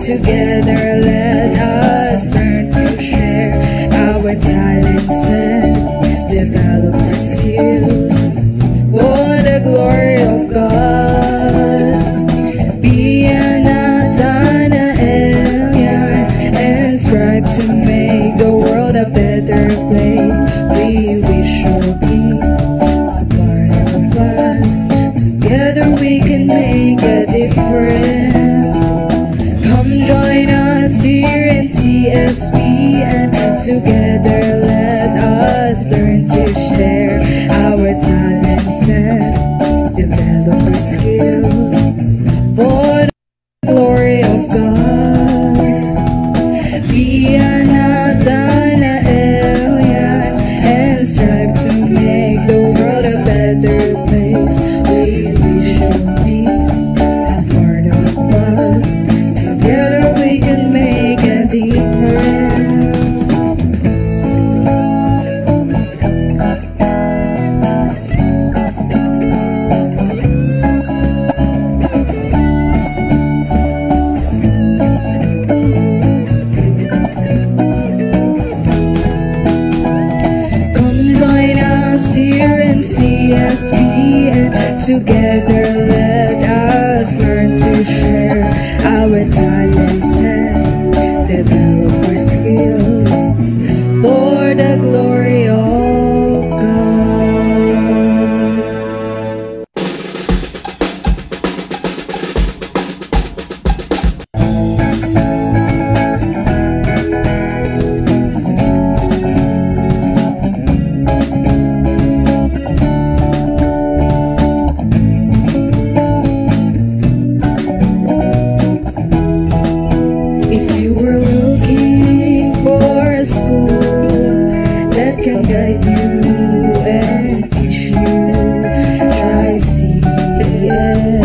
Together let us learn to share our talents and develop our skills for the glory of God. Be an Adanael and strive to make the world a better place. We wish you'll be a part of us. Together we can make a difference. Come join us here in CSP, and together let us learn to share our talents and develop our skills for the glory of God. Be an Adanael and strive to make the world a better place. We wish you'll be a part of us. Together we can make a difference. Come join us here in CSP, and together let us learn to share our talents and develop our skills for the glory of God. If you were looking for a school that can guide you and teach you, try CSPN.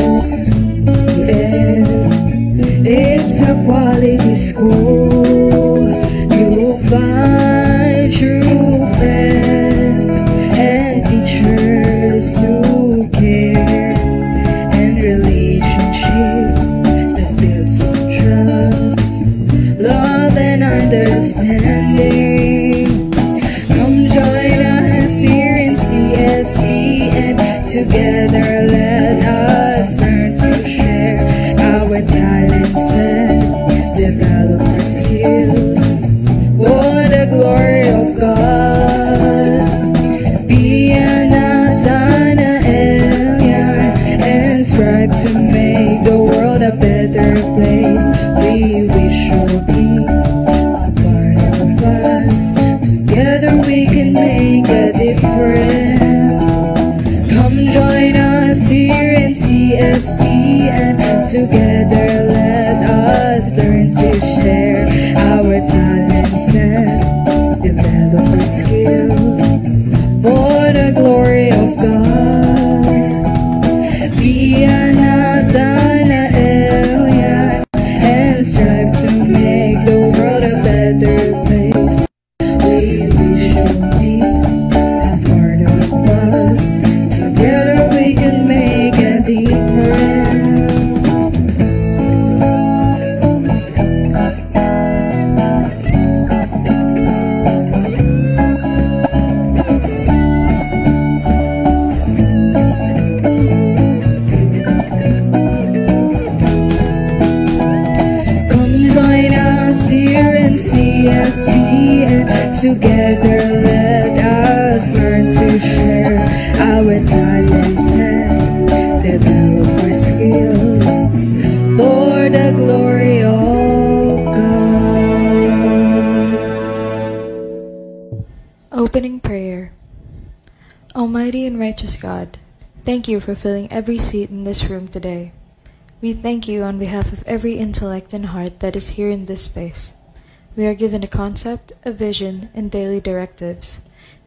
It's a quality school. You'll find true friends and teachers who care, and relationships that build some trust, love and understanding. Come join us here in CSP, and together let us learn to share our talents and develop our skills for the glory of God. Be an Adanael and strive to make the world a better place. We wish you'll be a part of us. Together we can make a difference. Come join us here in CSP, and together let us learn to share our talents and develop our skills for the glory of God. Be an Adanael and strive to make the world a better place. We wish you'll be a part of us. Together we can make a difference. CSP, and together let us learn to share our talents and develop our skills for the glory of God. Opening Prayer. Almighty and righteous God, thank you for filling every seat in this room today. We thank you on behalf of every intellect and heart that is here in this space. We are given a concept, a vision, and daily directives.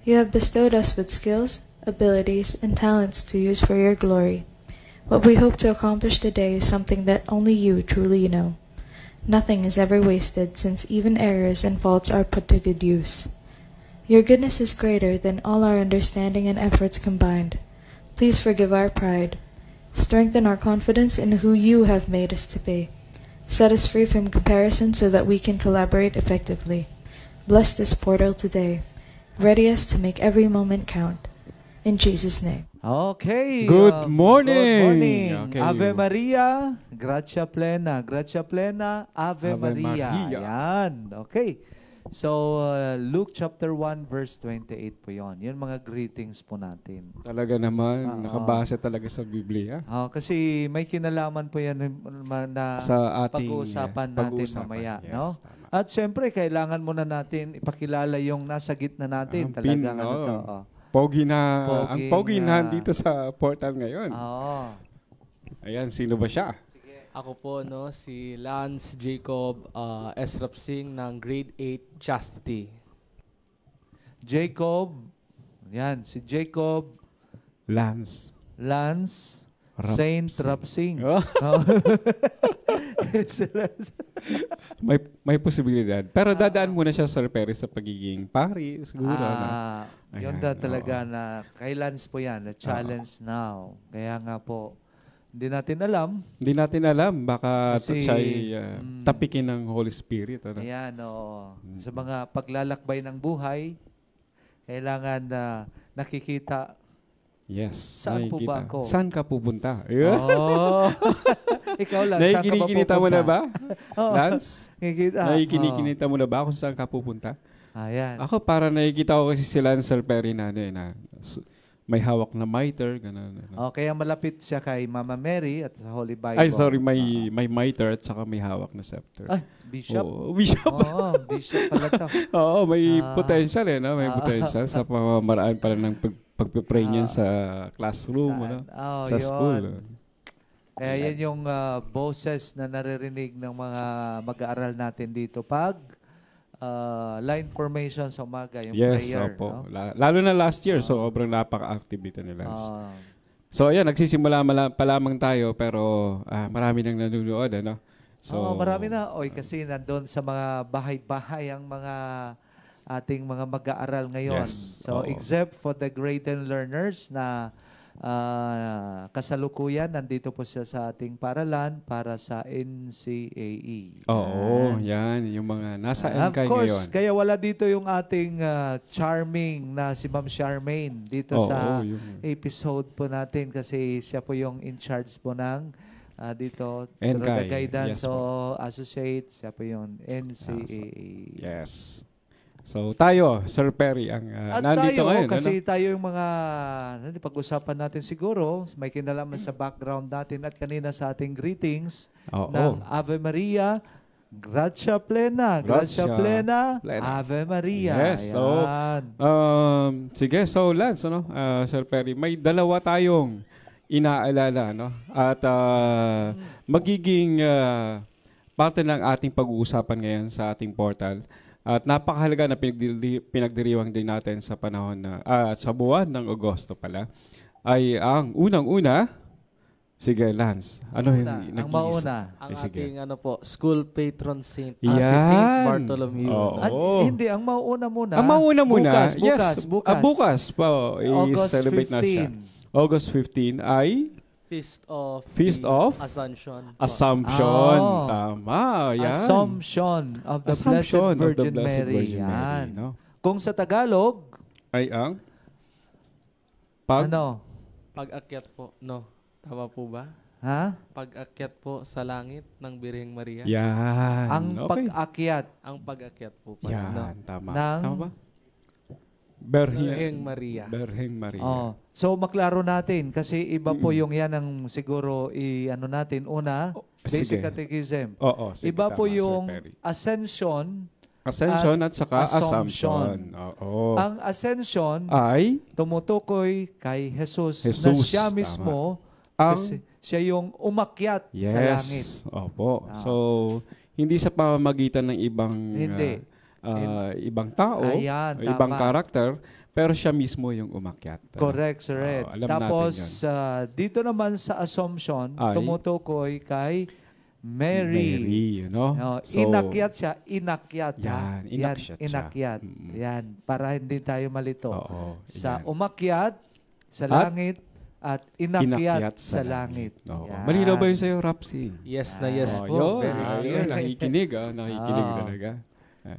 You have bestowed us with skills, abilities, and talents to use for your glory. What we hope to accomplish today is something that only you truly know. Nothing is ever wasted, since even errors and faults are put to good use. Your goodness is greater than all our understanding and efforts combined. Please forgive our pride. Strengthen our confidence in who you have made us to be. Set us free from comparison so that we can collaborate effectively. Bless this portal today. Ready us to make every moment count. In Jesus' name. Okay. Good morning. Good morning. Okay. Ave Maria, gratia plena. Gratia plena, Ave, Ave Maria. Maria. Yan. Okay. So, Luke chapter 1 verse 28 po yon. Yun mga greetings po natin. Talaga naman, nakabase talaga sa Biblia. Kasi may kinalaman po yan na Sa ating pag-uusapan natin mamaya. Yes, No? tama. At syempre, kailangan muna natin ipakilala yung nasa gitna natin. Talagang ano to. Pogi na, ang pogi na na dito sa portal ngayon. Oo. Ayan, sino ba siya? Ako po, si Lance Jacob Esrap Singh ng Grade 8 Chastity. Jacob. Yan, si Jacob Lance Lance Rapsing. Saint Rapsing. Oh, may posibilidad. Pero dadaan muna siya, Sir Perry, sa pagiging pari, siguro. Yun Ayan, talaga na kay Lance po yan, na challenge now. Kaya nga po, hindi natin alam. Hindi natin alam, baka Kasi, siya tapikin ng Holy Spirit. Ano? Ayan, sa mga paglalakbay ng buhay, kailangan na nakikita. Yes. Saan po ba ako? Saan ka pupunta? Ikaw lang, saan ka ba Nakikinikita mo na ba, Lance? Nakikita. Nakikinikita mo na ba kung saan ka pupunta? Ayan. Ako, para nakikita ko kasi si Lance Sir Perry na may hawak na mitre, gano'n. Kaya malapit siya kay Mama Mary at sa Holy Bible. Ay, sorry, may mitre at saka may hawak na scepter. Bishop. Bishop. Bishop pala to. Oo, may potential no? May potential sa pamamaraan pala ng pagpipray niyan sa classroom, sa school. Kaya yan yung boses na naririnig ng mga mag-aaral natin dito pag line formation sa umaga, yung prayer. Opo. Lalo na last year, so sobrang napaka-active dito ni Lance. So, ayan, nagsisimula pa lamang tayo, pero marami nang nanonood, ano? So, marami na. Kasi nandun sa mga bahay-bahay ang mga ating mga mag-aaral ngayon. Yes. So, except for the grade 10 learners na kasalukuyan, nandito po siya sa ating paralan para sa NCAE. Oo, yan. Yung mga nasa NCAE of course, ngayon. kaya wala dito yung ating charming na si Ma'am Charmaine dito sa episode po natin kasi siya po yung in charge po ng dito through the guidance associate, siya po yung NCAE. Yes. So tayo, Sir Perry, ang nandito tayo, ngayon. Kasi tayo yung mga pag-usapan natin siguro, may kinalaman sa background natin at kanina sa ating greetings ng Ave Maria, Gratia Plena, Gratia Plena, Ave Maria. Yes. So, sige, so Lance, Sir Perry, may dalawa tayong inaalala, at magiging parte ng ating pag-uusapan ngayon sa ating portal. At napakahalaga na pinagdiriwang din natin sa panahon sa buwan ng Agosto pala, ay ang unang-una, sige Lance, ano yung ang mauna? Ang ating school patron saint, si Yan. Saint Bartholomew. Hindi, ang mauna muna. Ang mauna muna, bukas. Bukas pa, i-celebrate na siya. August 15 ay Feast of Assumption. Tama. Yan. Assumption of the Blessed Virgin Mary. Yan. Kung sa Tagalog, ay ang pag-akyat po. Tama po ba? Ha? Pag-akyat po sa langit ng Birheng Maria. Yan. Ang pag-akyat. Ang pag-akyat po. Yan. Tama. Tama ba? Birheng Maria. Birheng Maria. So maklaro natin kasi iba po yung yan ang siguro natin una, basic catechism. Sige, iba po tama, yung ascension at saka assumption. Ang ascension ay tumutukoy kay Jesus na siya mismo kasi siya yung umakyat sa langit. Opo. So hindi sa pamamagitan ng ibang ibang tao, ibang karakter, pero siya mismo yung umakyat. Correct, Sir Ed. Tapos, dito naman sa Assumption, tumutukoy kay Mary. So, inakyat siya. Inakyat. Inakyat. Yan. Para hindi tayo malito. Sa umakyat, sa langit, at inakyat sa langit. Malinaw ba yun sa'yo, Rapsi? Yes na yes po. Nakikinig, nakikinig talaga.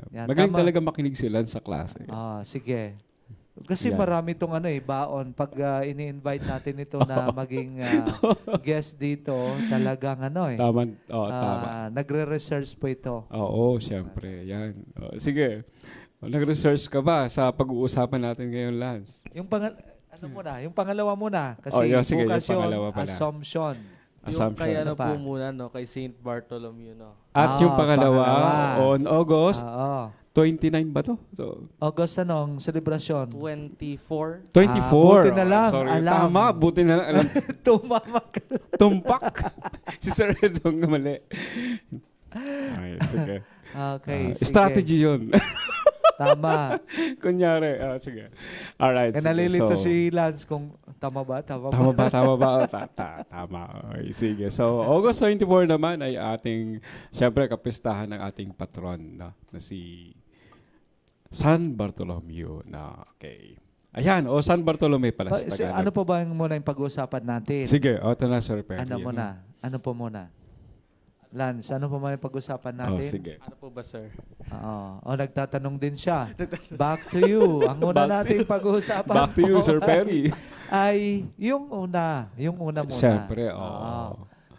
Magaling talaga makinig sila sa klase. Sige. Kasi marami itong baon. Pag ini-invite natin ito na maging guest dito, talagang Tama. Nagre-research po ito. Oo, syempre. Yan. Sige. Nag-research ka ba sa pag-uusapan natin ngayon, Lance? Yung pangalawa muna. Kasi bukas yung Assumption. Yung kay po muna, kay Saint Bartholomew, At yung pangalawa, on August 29 ba to? August ang selebrasyon? 24. 24. Buti na lang. Sorry, alam. Tama, buti na lang. Alam. Tumamak. Tumpak. Si Sir Edong mali. Ay, sige. Okay, sige. Strategy yun. Tama. Kunyari, sige. Alright. Nalilito si Lance kung tama ba? Tama. Okay, sige. So, August 24 naman ay ating, syempre, kapistahan ng ating patron na si San Bartolomeo. Okay. Ayan, San Bartolome pala sa Tagalog. Ano po ba muna yung pag-uusapan natin? Sige, ito na, Sir Perry. Ano po muna? Lance, ano pa man yung pag-usapan natin? Sige. Ano po ba, sir? Nagtatanong din siya. Back to you. Ang una nating pag-uusapan Back to you, Sir Perry. Ay, yung una muna. Siyempre,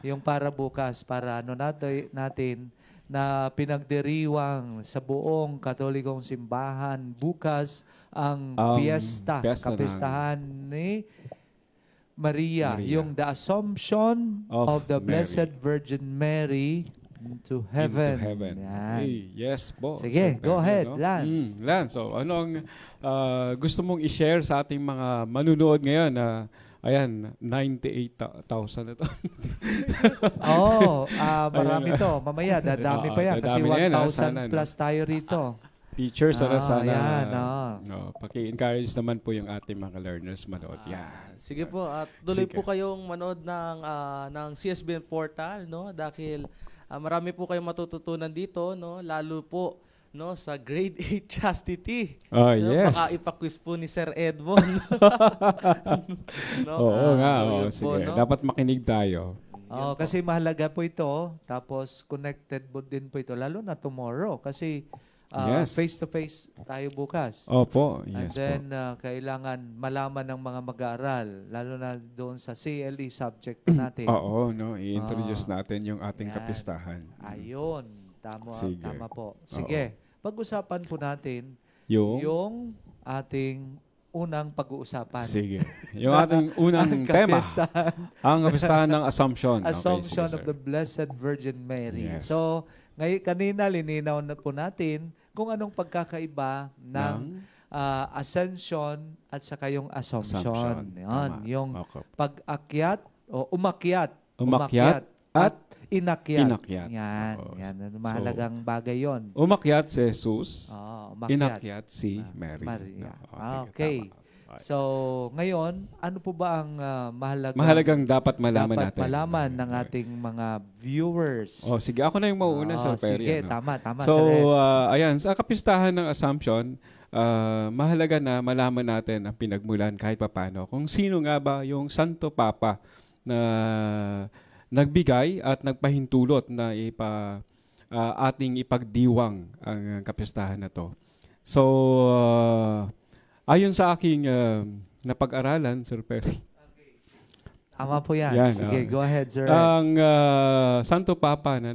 yung para bukas, para natin na pinagdiriwang sa buong Katolikong simbahan. Bukas ang kapistahan ni Maria, yung the Assumption of the Blessed Virgin Mary to heaven. Hey, yes po. Sige, go ahead, Lance. Lance, so anong gusto mong i-share sa ating mga manunood ngayon na ayan, 98,000 ito. Marami to. Mamaya, dadami pa yan kasi 1,000 plus tayo rito. Teachers, sana paki-encourage naman po yung ating mga learners manood. Sige po, at tuloy po kayong manood ng CSBN portal, dahil marami po kayong matututunan dito, lalo po sa grade 8 chastity. Yes. Baka ipa-quiz po ni Sir Edmond. Sige. Dapat makinig tayo. Kasi mahalaga po ito, tapos connected po din po ito, lalo na tomorrow, kasi face-to-face tayo bukas. Opo. And then, kailangan malaman ng mga mag-aaral, lalo na doon sa CLE subject natin. I-introduce natin yung ating kapistahan. Ayun. Tama po. Sige, pag-usapan po natin yung ating unang pag-uusapan. Sige. Yung ating unang tema, ang kapistahan ng Assumption. Assumption of the Blessed Virgin Mary. Yes. So, kanina lininaw na po natin kung anong pagkakaiba ng ascension at saka yung assumption. Yung pag-akyat o umakyat at inakyat. Yan. Mahalagang bagay yon. Umakyat si Jesus, inakyat si Mary. Okay. So, ngayon, ano po ba ang mahalagang dapat malaman natin? Malaman ng ating mga viewers. Sige, ako na yung mauuna, Sir Perry. Sige, tama. So, ayan, sa kapistahan ng Assumption, mahalaga na malaman natin ang pinagmulan kahit papano kung sino nga ba yung Santo Papa na nagbigay at nagpahintulot na ating ipagdiwang ang kapistahan na to. So, ayon sa aking napag-aralan, Sir Perry. Tama po yan. Sige, go ahead, Sir. Ang Santo Papa na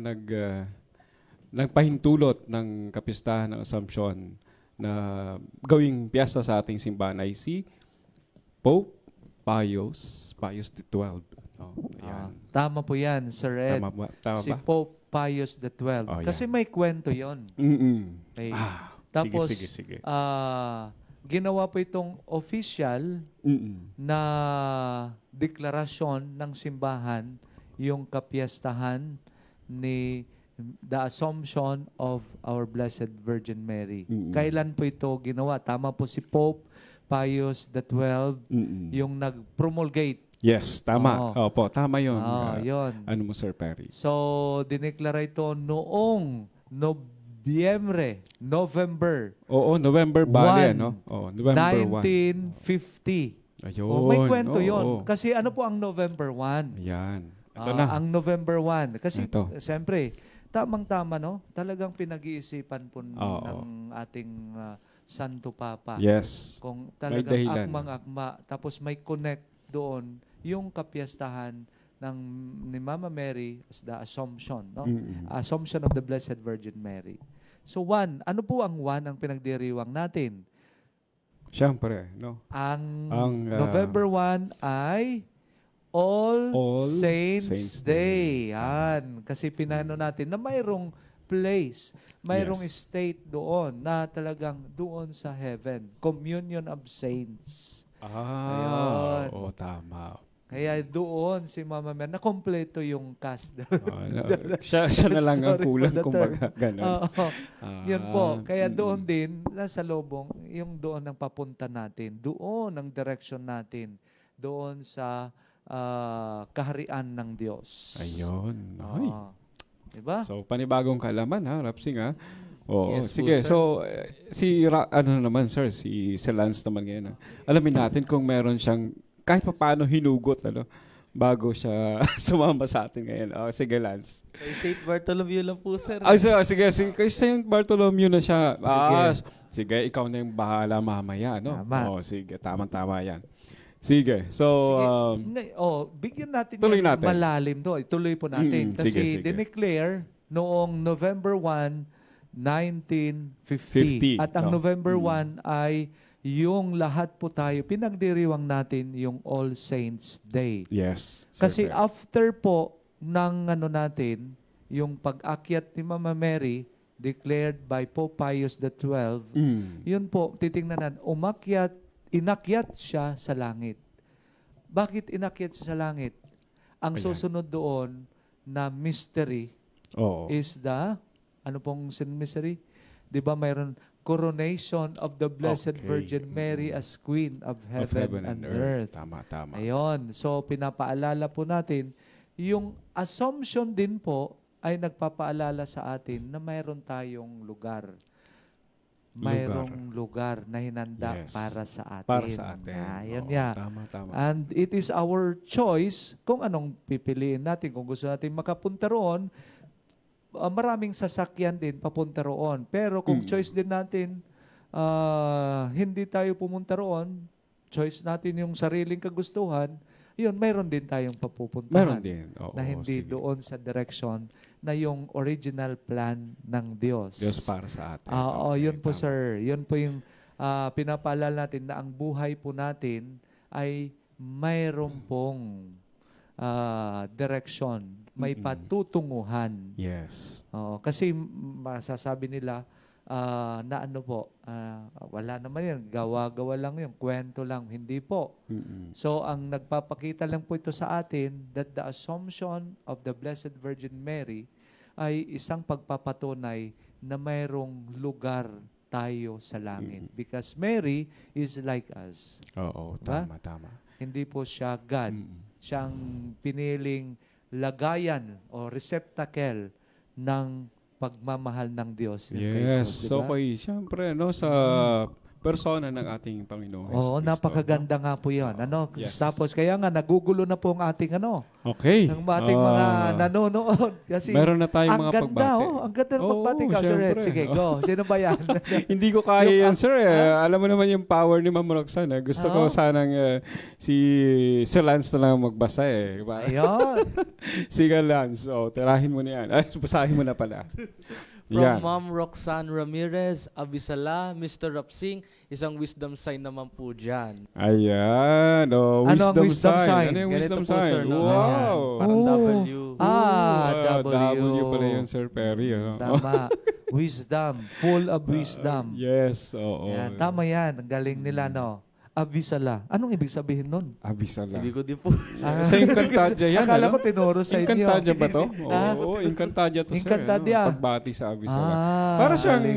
nagpahintulot ng kapistahan ng Assumption na gawing piyesta sa ating simbahan ay si Pope Pius XII. Tama po yan, Sir Ed. Tama si Pope Pius XII. Kasi may kwento yon. Okay. Tapos, sige. Ginawa po itong official na deklarasyon ng simbahan, yung kapiyastahan ni the Assumption of our Blessed Virgin Mary. Kailan po ito ginawa? Tama po si Pope Pius XII, yung nag-promulgate. Yes, tama. Opo, tama yun. Yun. Ano mo, Sir Perry? So, dineklara ito noong November. November bali, no? November 1950. Ayun. May kwento yun. Kasi ano po ang November 1? Ayan. Ito na. Ang November 1. Kasi siyempre, tamang-tama, no? Talagang pinag-iisipan po ng ating Santo Papa. Yes. Kung talagang akmang-akma. Tapos may connect doon yung kapiyastahan ni Mama Mary as the Assumption, no? Assumption of the Blessed Virgin Mary. So 1, ano po ang 1 ang pinagdiriwang natin? Siyempre, no? Ang November 1 ay All Saints Day. Yan. Kasi pinano natin na mayroong place, mayroong state doon na talagang doon sa heaven. Communion of Saints. Ayun. Tama. Kaya doon si Mama Mary, nakompleto yung cast. Siya na lang ang kulang kumbaga. Ganun. Yun po. Kaya doon din, nasa lobong, yung doon ang papunta natin. Doon ang direction natin. Doon sa kaharian ng Diyos. Ayun. Diba? So, panibagong kaalaman, Rapsing, Oo, Yes, sige. po, So, si Lance naman ngayon. Alamin natin kung meron siyang kahit pa paano hinugot, bago siya sumama sa atin ngayon. Sige, Lance. Kay St. Bartholomew lang po, sir. Sige. Kay St. Bartholomew na siya. Sige, ikaw na yung bahala mamaya, no? Tama. Sige, tamang-tama yan. Sige, so... bigyan natin tuloy natin. Malalim doon. Ituloy po natin. Kasi dineclare noong November 1, 1950. At ang November 1 ay yung lahat po tayo, pinagdiriwang natin yung All Saints Day. Yes. Kasi after po ng natin, yung pag-akyat ni Mama Mary, declared by Pope Pius XII, yun po, titingnan natin, inakyat siya sa langit. Bakit inakyat siya sa langit? Ang susunod doon na mystery is ano pong mystery? Di ba mayroon coronation of the Blessed Virgin Mary as Queen of Heaven and Earth. Tama. Ayun. So, pinapaalala po natin, yung assumption din po ay nagpapaalala sa atin na mayroon tayong lugar. Mayroong lugar na hinanda para sa atin. Para sa atin. Ayun Tama. And it is our choice kung anong pipiliin natin. Kung gusto natin makapunta roon, maraming sasakyan din papunta roon. Pero kung choice din natin, hindi tayo pumunta roon, choice natin yung sariling kagustuhan, yun, mayroon din tayong papupuntahan. Mayroon din. Na hindi doon sa direction na yung original plan ng Diyos. Diyos para sa atin. Yun po, sir. Yun po yung pinapaalala natin na ang buhay po natin ay mayroon pong direction. May patutunguhan. Yes. Kasi masasabi nila na wala naman yan. Gawa-gawa lang yun. Kwento lang. Hindi po. So, ang nagpapakita lang po ito sa atin that the Assumption of the Blessed Virgin Mary ay isang pagpapatunay na mayroong lugar tayo sa langit. Because Mary is like us. Oo, diba? tama. Hindi po siya God. Siyang piniling lagayan o receptacle ng pagmamahal ng Diyos. Yes. So, siyempre, sa persona ng ating Panginoon. Napakaganda nga po yun. Yes. Tapos, kaya nga, nagugulo na po ang ating Okay. ng ating mga nanonood. Kasi, meron na tayong mga pagbati. Ang ganda ng pagbati ka, Sir Ed. Sige, go. Sino ba yan? Hindi ko kaya yan, sir. Alam mo naman yung power ni Ma'am Roxanne. Gusto ko sanang si Lance na lang magbasa Ayun. Sige, Lance. Tirahin mo na yan. Basahin mo na pala. From Ma'am Roxanne Ramirez, Abisala, Mr. Rapsing, isang wisdom sign naman po dyan. Ayan. Wisdom sign. Ano yung wisdom sign? Sir, wow. Parang W. W pala yun, Sir Perry. Tama. Wisdom. Full of wisdom. Yes. Oo. Tama yan. Ang galing nila, Abisala. Anong ibig sabihin nun? Abisala. Hindi ko din po. Sa Encantadia yan. Akala ko tinuro sa inyo. Encantadia ba to? Oo, Encantadia to, sir. Encantadia. Pagbati sa Abisala. Para siyang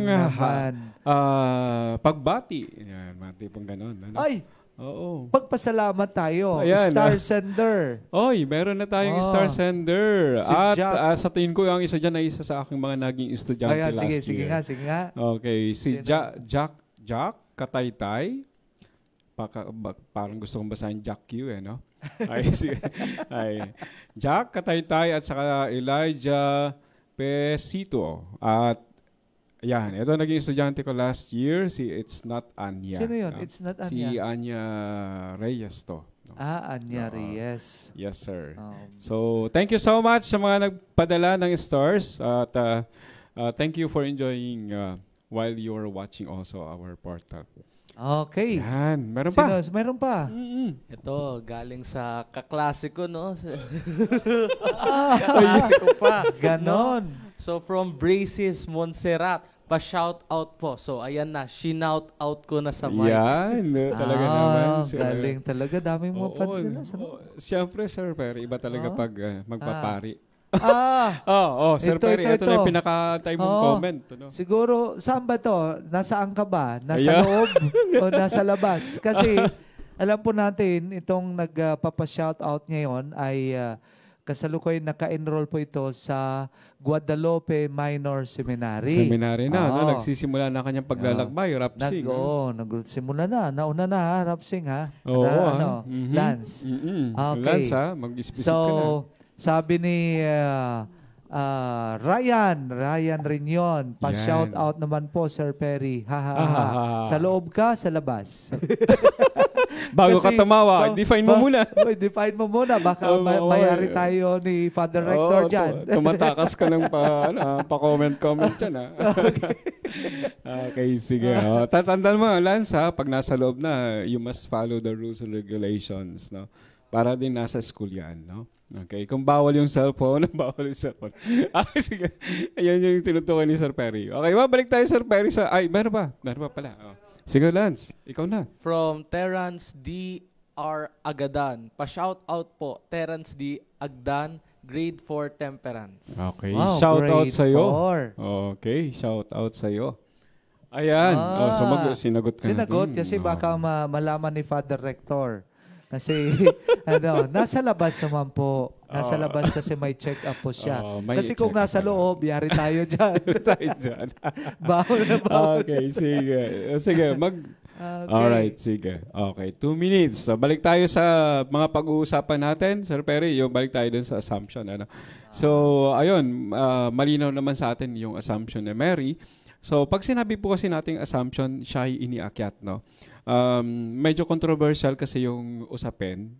pagbati. Yan, mati pong ganon. Ay! Oo. Pagpasalamat tayo. Ayan, Star Sender. Meron na tayong Star Sender. At sa tingin ko, ang isa dyan ay isa sa aking mga naging estudyante last year. Sige nga. Okay, si Jack Kataytay. parang gusto kong basahin Jack Q, no? Ay, sige. Ay, Jack Kataytay at saka Elijah Pesito. At yan, ito naging estudyante ko last year. It's not Anya. Sino yun? It's not Anya? Si Anya Reyes to. No? Anya Reyes. Yes, sir. So, thank you so much sa mga nagpadala ng stars. At thank you for enjoying while you're watching also our portal. Okay. Yan. Meron pa? Meron pa. Ito, galing sa kaklasiko, no? Kaklasiko pa. Ganon. So, from Braces, Montserrat, pa-shout out po. So, ayan na, shinout out ko na sa mic. Yan. Talaga naman. Galing talaga. Daming mga fans nila. Siyempre, Sir Perry, iba talaga pag magpapari. Sir ito, Perry, ito na yung pinaka-time mong comment. No? Siguro, saan ba to? Nasaan ka ba? Nasa loob o nasa labas? Kasi, alam po natin, itong nagpapa-shoutout ngayon ay kasalukuyan naka-enroll po ito sa Guadalupe Minor Seminary. Seminary na, no? Nagsisimula na kanyang paglalakbay, Rapsing. Nagsimula na. Nauna na, Rapsing, ha? Lance. Okay. Lance, ha? Mag-ispisip ka na. Sabi ni Ryan Rinion, pa-shout out naman po, Sir Perry. Sa loob ka, sa labas. Bago ka tumawa, define mo muna. Define mo muna. Baka mayari tayo ni Father Rector dyan. Tumatakas ka ng pa-comment dyan. Okay, sige. Tatandaan mo, Lance, pag nasa loob na, you must follow the rules and regulations. No? Para din nasa school yan, no? Okay, kung bawal yung cellphone, bawal yung cellphone. Sige. Ayan yung tinutukan ni Sir Perry. Okay, balik tayo, Sir Perry, sa... Ay, meron pa pala. Sige, Lance, ikaw na. From Terrence D. R. Agadan. Pa-shout out po, Terrence D. Agdan, grade 4 Temperance. Okay, shout out sa'yo. Okay, shout out sa'yo. Ayan. So sinagot ka natin. Kasi baka malaman ni Father Rector. Kasi, nasa labas naman po. Nasa labas kasi may check-up po siya. Kasi kung nasa loob, yari tayo dyan. Bawal na bawal. Okay, sige. Sige, Alright, sige. Okay, 2 minutes. So, balik tayo sa mga pag-uusapan natin. Sir Perry, balik tayo dun sa assumption. So, ayun, malinaw naman sa atin yung assumption ni Mary. So, pag sinabi po kasi nating assumption, siya ay iniakyat, no? Medyo controversial kasi yung usapin.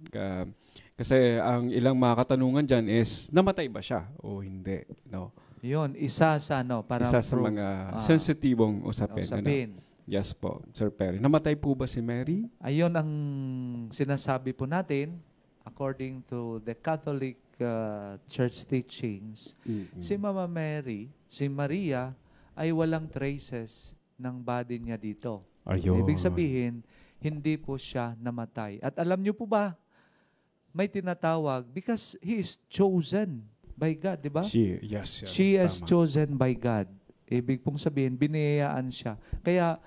Kasi ang ilang mga katanungan dyan is, namatay ba siya o hindi? No? Yun, isa sa mga sensitibong usapin. Yes po, Sir Perry. Namatay po ba si Mary? Ayun ang sinasabi po natin, according to the Catholic Church teachings, si Mama Mary, si Maria, ay walang traces ng body niya dito. Ayun. Ibig sabihin, hindi po siya namatay. At alam niyo po ba, may tinatawag, because He is chosen by God, di ba? She is chosen by God. Ibig pong sabihin, biniyayaan siya. Kaya,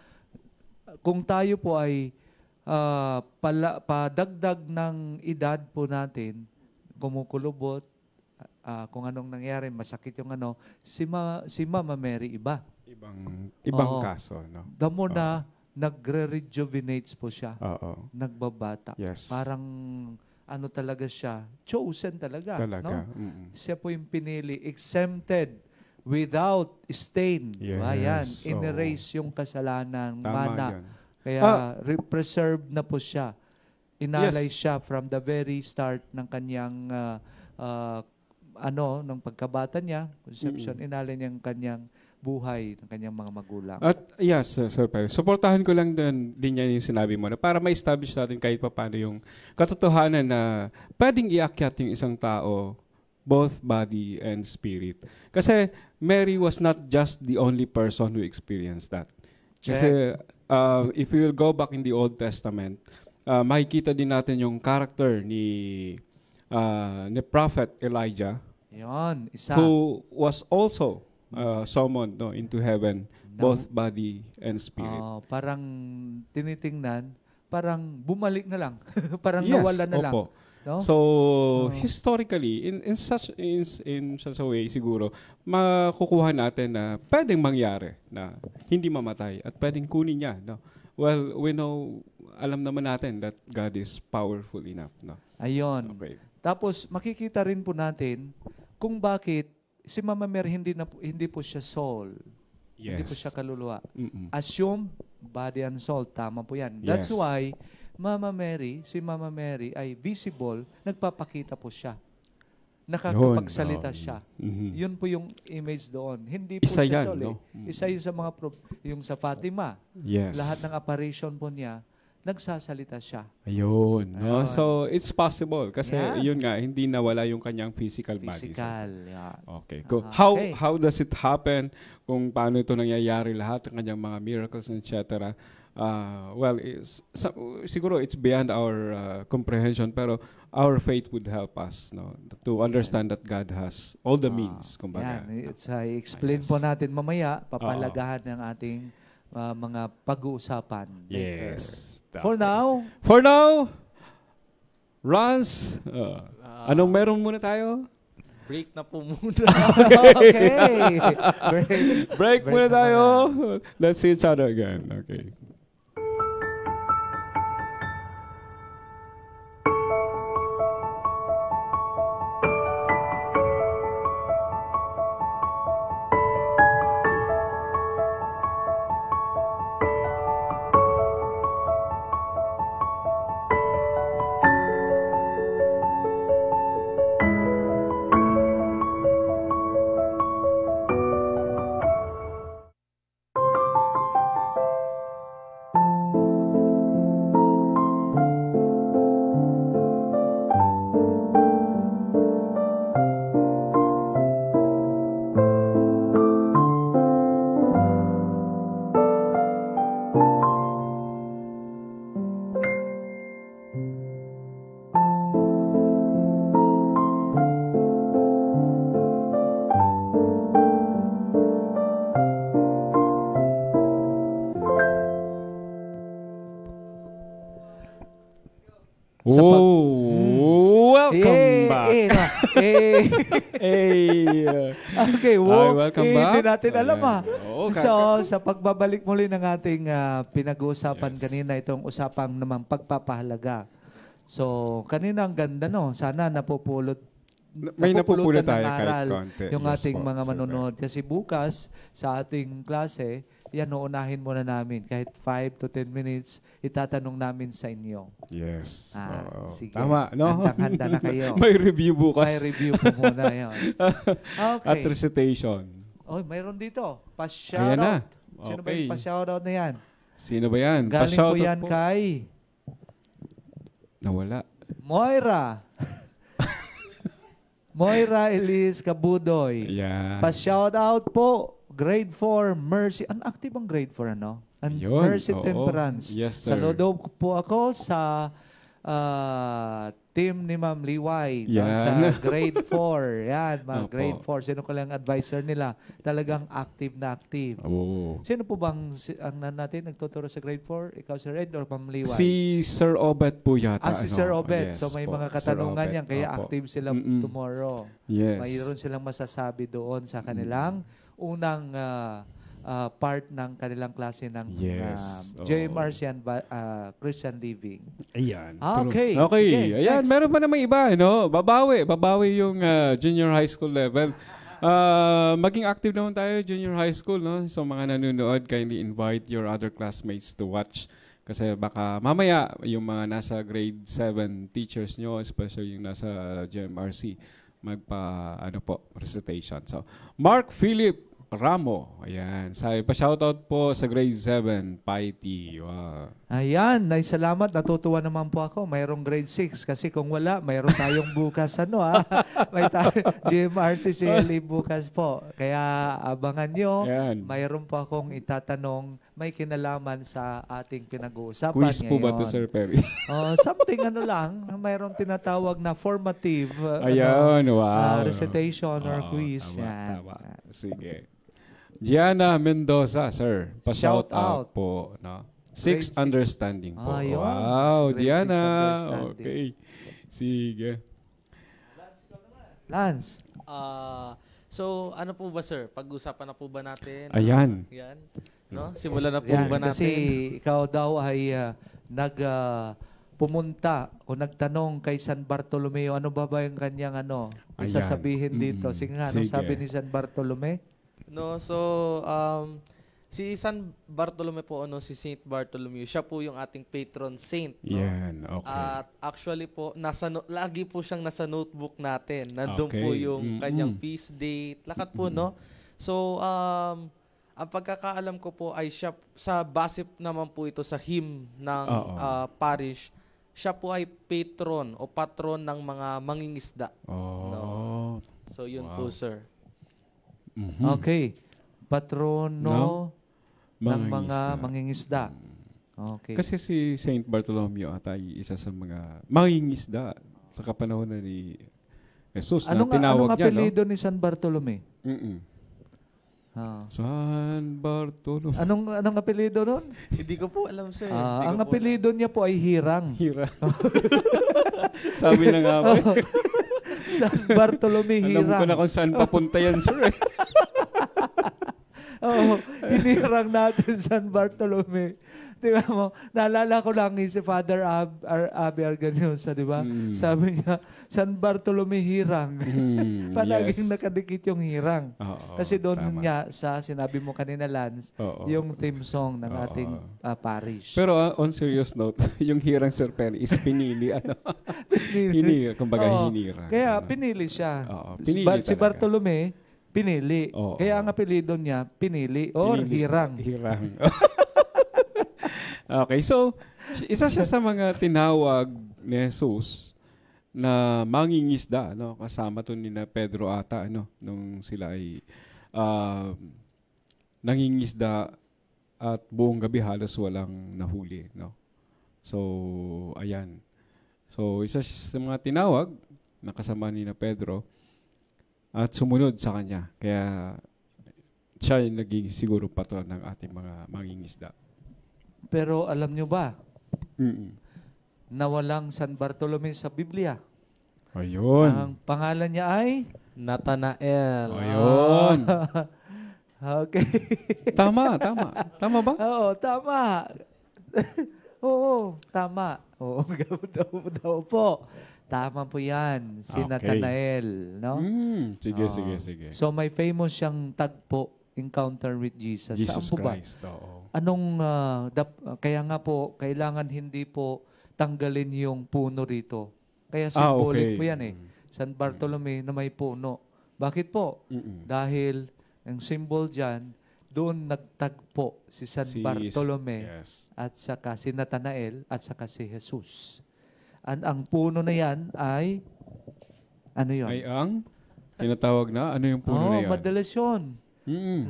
kung tayo po ay padagdag ng edad po natin, kumukulubot, kung anong nangyari, masakit yung si Mama Mary iba. Ibang kaso, no? Damo na nagre-rejuvenates po siya. Nagbabata. Yes. Parang talaga siya, chosen talaga. No? Siya po yung pinili, exempted, without stain. Yes. Ayan, in-erase yung kasalanan, mana. Kaya preserved na po siya. Inalay siya from the very start ng kanyang ng pagkabata niya, conception, inalay niya ang kanyang buhay ng kanyang mga magulang. At yes, Sir Perry, supportahan ko lang din yan yung sinabi mo na para ma-establish natin kahit pa paano yung katotohanan na pwedeng iakyat yung isang tao, both body and spirit. Kasi Mary was not just the only person who experienced that. Kasi if we will go back in the Old Testament, makikita din natin yung character ni Prophet Elijah, who was also summoned into heaven, both body and spirit. Parang tinitingnan, parang bumalik na lang. Parang nawala na lang. No? So, historically, in such a way, siguro, makukuha natin na pwedeng mangyari na hindi mamatay at pwedeng kunin niya. No? well, we know, alam naman natin that God is powerful enough. No? Ayun. Okay. Tapos makikita rin po natin kung bakit si Mama Mary hindi po siya soul. Yes. Hindi po siya kaluluwa. Mm-mm. Assume body and soul. Tama po yan. That's why si Mama Mary ay visible, nagpapakita po siya. Nakakapagsalita siya. Mm-hmm. Yun po yung image doon. Hindi po isa siya yan, soul. no? Isa yun sa mga yung sa Fatima. Yes. Lahat ng apparition po niya, nagsasalita siya. Ayun. No? Ayun. So, it's possible. Kasi yun nga, hindi nawala yung kanyang physical body. Physical. Yeah. Okay. Okay. How does it happen? Kung paano ito nangyayari lahat ng kanyang mga miracles, etc. Well, siguro it's beyond our comprehension, pero our faith would help us to understand that God has all the means. Kumbaga. I-explain po natin mamaya, papalagahan ng ating mga pag-uusapan. Yes. For now, Rans, anong meron muna tayo? Break na po muna. Okay. Break muna tayo. Let's see each other again. Okay. Welcome back. Okay, welcome back. Hindi natin alam Okay. So, sa pagbabalik muli ng ating pinag-uusapan kanina, itong usapang naman pagpapahalaga. So, kanina ang ganda, no? Sana napupulot may napupulot tayo ng aral kahit konti. yung ating mga manonood. Kasi bukas, sa ating klase, yan, uunahin muna namin. Kahit 5 to 10 minutes, itatanong namin sa inyo. Yes. Sige. Tama, no? Handa na kayo. May review bukas. May review po muna yun. Okay. At recitation. Oh, mayroon dito. Ayan na. Pa-shoutout. Sino ba yung pa-shoutout na yan? Sino ba yan? Galing po yan kay nawala. Moira. Moira Elise Kabudoy. Yeah. Pa-shoutout po. Grade 4, Mercy. Ang active ang grade 4, ano? Mercy Temperance. Yes, sir. Saludo po ako sa team ni Ma'am Liway sa grade 4. Yan, grade 4. Sino ko lang advisor nila? Talagang active na active. Sino po bang ang natin nagtuturo sa grade 4? Ikaw si Red or Ma'am Liway? Si Sir Obet po yata. Si Sir Obet. Yes, so may mga katanungan yan, kaya active sila tomorrow. Yes. Mayroon silang masasabi doon sa kanilang unang part ng kanilang klase ng JMRC and Christian Living. Ayan. Okay. Sige, ayan, next. meron pa namang iba, no? Babawi yung junior high school level. Maging active naman tayo junior high school, no? So mga nanonood, kindly invite your other classmates to watch. Kasi baka mamaya yung mga nasa grade 7 teachers nyo, especially yung nasa JMRC, recitation. So, Mark Philip Ramo, ayan. Sabi pa shoutout po sa grade 7, Piety. Wow. Ayan, salamat. Natutuwa naman po ako. Mayroong grade 6 kasi kung wala, mayroon tayong bukas may GMRC CLE bukas po. Kaya abangan nyo. Ayan. Mayroon po akong itatanong may kinalaman sa ating pinag-uusapan Quiz ngayon. po ba to, Sir Perry? Something lang, mayroong tinatawag na formative recitation or quiz. Tama. Sige. Gianna Mendoza, sir. Pa-shout out po. No? 6 understanding po. Wow, Gianna. Okay. Sige. Lance. So, ano po ba, sir? Pag-usapan na po ba natin? Ayan. No? Simulan na po ba natin? Kasi ikaw daw ay pumunta o nagtanong kay San Bartolomeo, ano ba yung kanyang isasabihin dito? Sige nga, anong sabi ni San Bartolome? No, so si San Bartolome po, si Saint Bartholomew, siya po yung ating patron saint, no? Yan, okay. At actually po, lagi po siyang nasa notebook natin. Nandun po yung kanyang feast date, lahat po, no? So, ang pagkakaalam ko po ay siya, sa base naman po ito sa hymn ng parish, siya po ay patron o patron ng mga mangingisda. No? So, yun po, sir. Okay. Patrono ng mga mangingisda. Okay. Kasi si Saint Bartholomew ay isa sa mga mangingisda sa kapanahon na ni Jesus na tinawag anong apelido ni San Bartolome? San Bartolome. Anong apelido nun? Hindi ko po alam, sir. Ang apelido niya po ay Hirang. Hirang. Sabi na nga ba? San Bartolome Hirang. Alam ko na kung saan papunta yan, sir. Hinirang natin San Bartolome. Diba mo, naalala ko lang si Father Abi Arganyosa, di ba? Sabi niya, San Bartolome Hirang. Palaging nakadikit yung hirang. Kasi doon nga sa sinabi mo kanina, Lance, yung theme song ng ating parish. Pero on serious note, yung hirang, Sir Perry, is pinili. Kumbaga hinirang. Kaya pinili siya. Pinili si Bartolome, pinili. Kaya ang apelido niya, pinili or Hirang. Hirang. Okay, so isa siya sa mga tinawag ni Jesus na mangingisda, kasama to ni Pedro ata, nung sila ay nangingisda at buong gabi halos walang nahuli, So, ayan. So, isa siya sa mga tinawag na kasama ni Pedro at sumunod sa kanya. Kaya siya yung naging siguro patron ng ating mga mangingisda. Pero alam nyo ba na walang San Bartolome sa Biblia? Ayun. Ang pangalan niya ay? Nathanael. Ayun. Okay. Tama ba? Oo, tama. Oo, tama. Oo, daw po. Tama po yan. Si Nathanael, no? Sige. So may famous siyang tagpo, encounter with Jesus. Jesus Saan po Christ, ba? Anong, kaya nga po, kailangan hindi po tanggalin yung puno rito. Kaya symbolic po yan San Bartolome na may puno. Bakit po? Dahil ang symbol dyan, doon nagtagpo si San Bartolome at saka si Nathanael at saka si Jesus. Ang puno na yan ay, ano yun? Ay ang tinatawag na? Ano yung puno na yan? Madalas yun.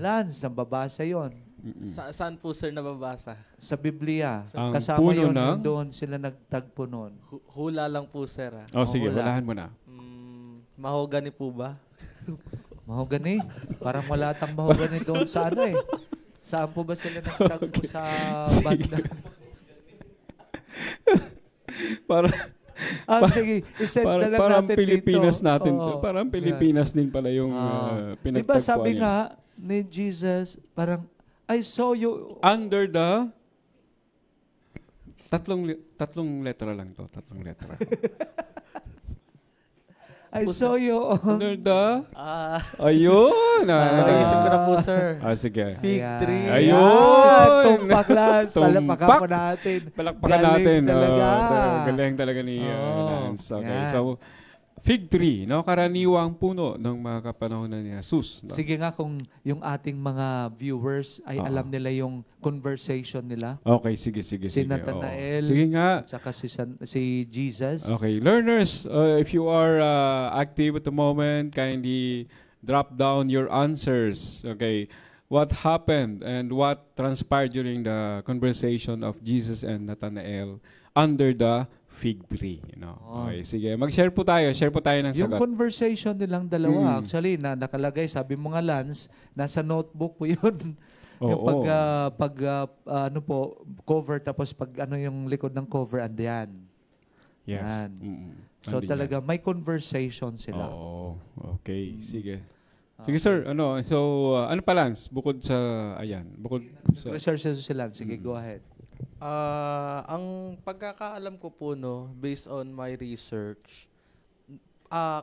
Lance, nababasa yun. Saan po, sir, nababasa? Sa Biblia. Ang Kasama puno yun, ng? doon sila nagtagpo noon. Hula lang po, sir. Sige, walahan mo na. Mahogany po ba? Mahogany? Parang wala tang mahogany doon sa Saan po ba sila nagtagpo sa banda? Sige, iset na lang parang natin Pilipinas dito. natin to. Parang Pilipinas din pala yung pinagtagpuan. Diba sabi nga ni Jesus, parang, I saw you under the tatlong letra lang to. Tatlong letra. I saw you under the ayun. Naisip ko na po, sir. Sige. Fig tree. Ayun. Tumpak, Lance. Palakpakan po natin. Palakpakan natin. Talaga. Galing talaga ni Lance. Okay. So, fig tree, karaniwang puno ng mga kapanahon ni Jesus. Sige nga kung yung ating mga viewers ay alam nila yung conversation nila. Okay, sige. Si Nathanael, sige nga. At saka si Jesus. Okay, learners, if you are active at the moment, kindly drop down your answers. Okay, what happened and what transpired during the conversation of Jesus and Nathanael under the fig tree, Okay, sige. Mag-share po tayo. Share po tayo ng sagot. Yung conversation nilang dalawa, actually, na nakalagay, sabi mo nga, Lance, nasa notebook po yun. Yung cover, tapos yung likod ng cover, andiyan. Yes. Yan. So talaga, may conversation sila. Okay, sige. Sige sir, ano pa Lance, bukod sa research sa Lance, sige go ahead. Ang pagkakaalam ko po based on my research,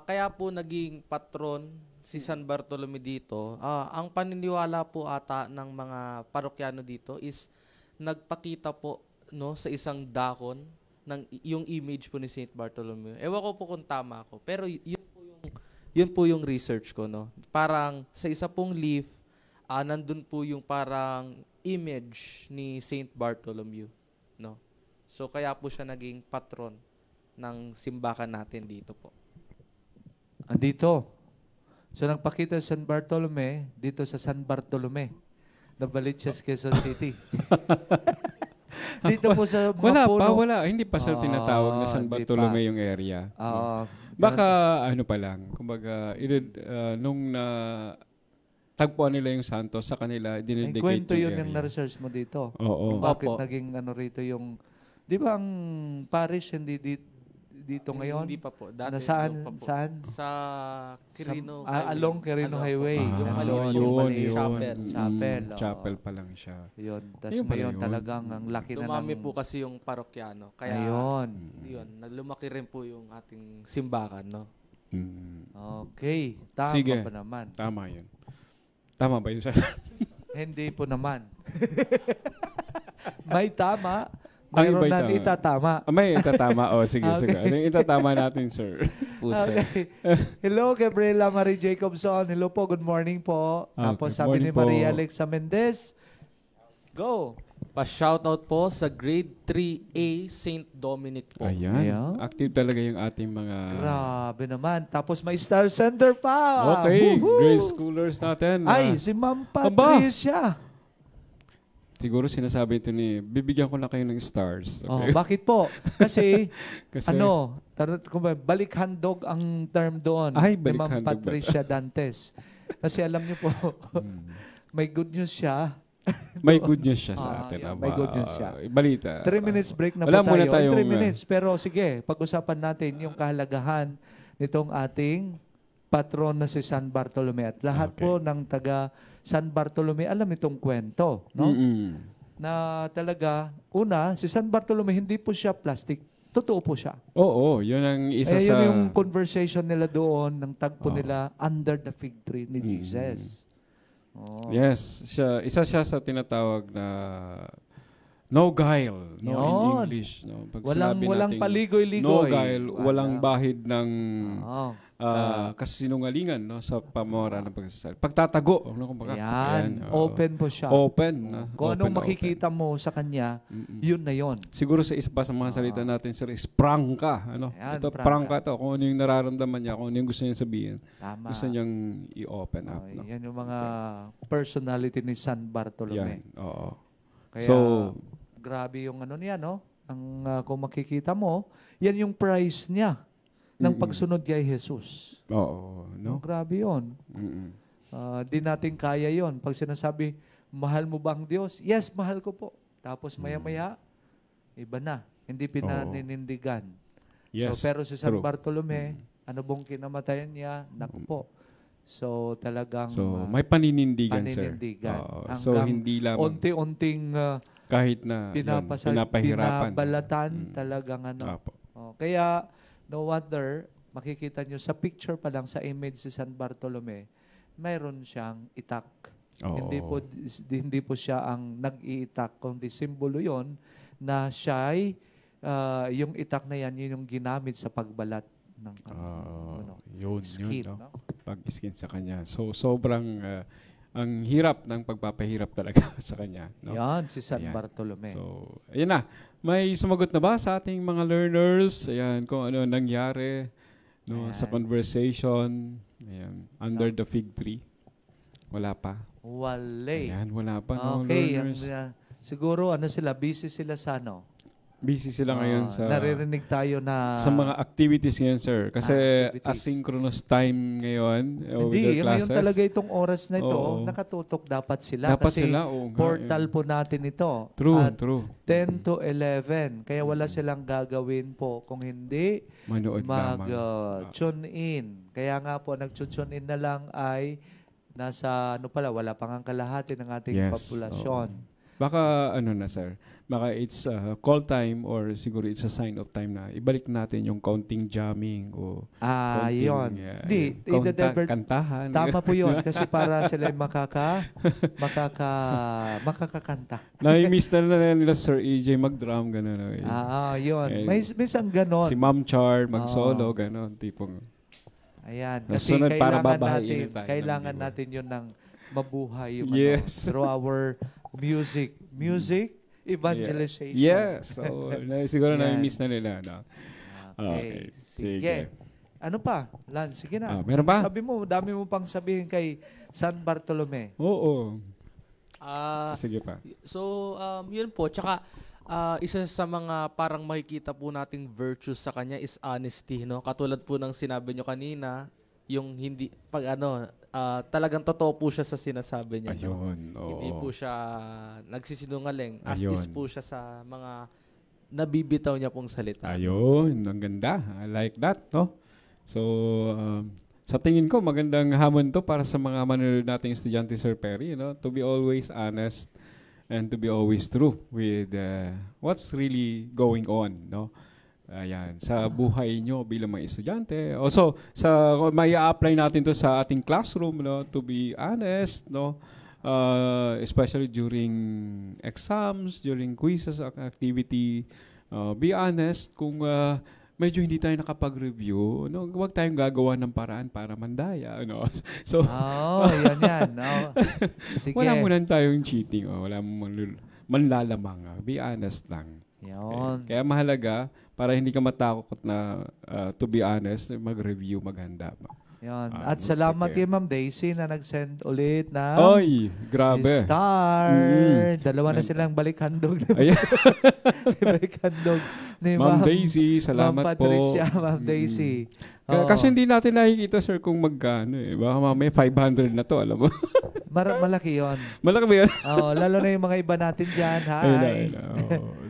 kaya po naging patron si San Bartolome dito. Ang paniniwala po ata ng mga parokyano dito is nagpakita po sa isang dakon ng yung image po ni Saint Bartholomew. Ewan ko po kung tama ako, pero yun po yung research ko, Parang sa isa pong leaf, nandun po yung parang image ni Saint Bartholomew, So kaya po siya naging patron ng simbakan natin dito po. Andito. So nagpakita San Bartolome dito sa San Bartolome, Novaliches, Quezon City. Dito po sa mga wala. Hindi pa sa tinatawag na San Bartolome yung area. Baka pa lang. Kumbaga, nung tagpuan nila yung santo sa kanila, dinedicate yung kwento yun area. yung na-research mo dito. Oo. Bakit naging rito yung... Di ba ang parish hindi dito ngayon? Hindi pa po. Dati saan? pa po. Saan? Sa Quirino Highway. Along Quirino Highway. Chapel. Chapel pa lang siya. Yun. Tapos ngayon talagang ang laki na Lumami po kasi yung parokyano. Kaya yun, lumaki rin po yung ating simbakan, Okay. Tama pa naman. Tama yun. Tama ba yun, sir? Hindi po naman. May tama. Mayroon na itatama. May itatama. Sige. Ano yung itatama natin, sir? Okay. Hello, Gabriela Marie Jacobson. Hello po, good morning po. Tapos sabi ni Maria Alexa Mendez, go. Pa-shoutout po sa grade 3A St. Dominic po. Ayan. Active talaga yung ating mga... Grabe naman. Tapos may Star Center pa. Okay. Grade schoolers natin. Ay, si Ma'am Patricia. Siguro sinasabi ito bibigyan ko na kayo ng stars. Okay? Bakit po? Kasi balik handog ang term doon ni Ma'am Patricia Dantes. Kasi alam niyo po, may good news siya. May good news siya sa atin. May good news siya. Balita. 3 minutes break na po tayo. 3 minutes. Pero sige, pag-usapan natin yung kahalagahan nitong ating patron na si San Bartolome. At lahat po ng taga San Bartolome alam itong kwento. Na talaga, si San Bartolome, hindi po siya plastic. Totoo po siya. Oo, yun ang isa sa... Yun yung conversation nila doon, ng tagpo nila under the fig tree ni Jesus. Yes, isa siya sa tinatawag na no guile, in English. Pag walang paligoy-ligoy. No guile, walang bahid ng kasinungalingan sa pamora ng pagsasalita. Pagtatago. Open po siya. Open. Kung anong makikita mo sa kanya, yun na yun. Siguro sa isa pa sa mga salita natin, sir, is prangka. Ito, prangka to. Kung ano yung nararamdaman niya, kung ano yung gusto niya sabihin, gusto niyang i-open up. Yan yung mga personality ni San Bartolome. Kaya, grabe yung niya, kung makikita mo, yan yung price niya ng pagsunod kay Jesus. Grabe yun. Di natin kaya yon. Pag sinasabi, mahal mo ba ang Diyos? Yes, mahal ko po. Tapos maya-maya, iba na. Hindi pinaninindigan. Yes, pero si San Bartolome, ano bang kinamatayan niya? Naku po. So talagang may paninindigan, sir. So hindi lamang unti-unting kahit na pinapahirapan. Pinabalatan talagang kaya no wonder makikita nyo sa picture pa lang sa image si San Bartolome, mayroon siyang itak. Hindi po siya ang nag-iitak, kundi simbolo yon na siya'y yung itak na yan, yun yung ginamit sa pagbalat ng skin. Pag-skin sa kanya. So, sobrang ang hirap ng pagpapahirap talaga sa kanya. Yan, si San Bartolome. So, ayan na. May sumagot na ba sa ating mga learners? Ayan, kung ano nangyari sa conversation. Ayan, under the fig tree. Wala pa. Ayan, wala pa. Okay. Siguro, busy sila sa Busy sila ngayon sa... Naririnig tayo na... Sa mga activities ngayon, sir. Kasi asynchronous time ngayon Hindi, ngayon talaga itong oras na ito, nakatutok dapat sila. Kasi portal po natin ito. True. 10 to 11. Kaya wala silang gagawin po. Kung hindi, mag-tune in. Kaya nga po, nag-tune in na lang ay nasa wala pang ang kalahati ng ating populasyon. Baka sir, baka it's call time or siguro it's a sign of time na ibalik natin yung counting jamming o yun. Kantahan. Tama po yun kasi para sila makakakanta. Na-miss na nila Sir EJ mag-drum, gano'n. Yun. May isang gano'n. Si Ma'am Char mag-solo, gano'n. Tipong. Ayan. Kasi kailangan natin yun ng mabuhay yung through our music evangelization. Yes. So, siguro na-miss na nila. No? Okay. Sige. Ano pa? Lance, sige na. Meron pa? Sabi mo, dami mo pang sabihin kay San Bartolome. Oo. Sige pa. So, yun po. Tsaka, isa sa mga parang makikita po nating virtues sa kanya is honesty. No? Katulad po ng sinabi nyo kanina, yung hindi, talagang totoo po siya sa sinasabi niya. Ayun. No? Hindi po siya nagsisinungaling. As is po siya sa mga nabibitaw niya pong salita. Ayun. Ang ganda. I like that. No? So, sa tingin ko, magandang hamon to para sa mga manonood nating estudyante, Sir Perry, to be always honest and to be always true with what's really going on, no? Ayan, sa buhay nyo bilang mga estudyante. Also, may apply natin to sa ating classroom, no? To be honest, no? Especially during exams, during quizzes, activity. Be honest kung medyo hindi tayo nakapag-review, no? Huwag tayong gagawa ng paraan para mandaya, no? So, yan. No? Sige. Wala muna tayong cheating, wala mong manlalamang. Be honest lang. Yun. Kaya mahalaga, para hindi ka matakot na, to be honest, mag-review, maghanda. Yun. At salamat kay Ma'am Daisy na nag-send ulit na grabe. Star. Dalawa na silang balik-handog. Balik-handog ni Ma'am Daisy, salamat po. Patricia, Ma'am Daisy. Kasi hindi natin nakikita, sir, kung magkano. Baka mamaya 500 na to, alam mo. Malaki yun. Malaki ba yun? Lalo na yung mga iba natin dyan. Hi.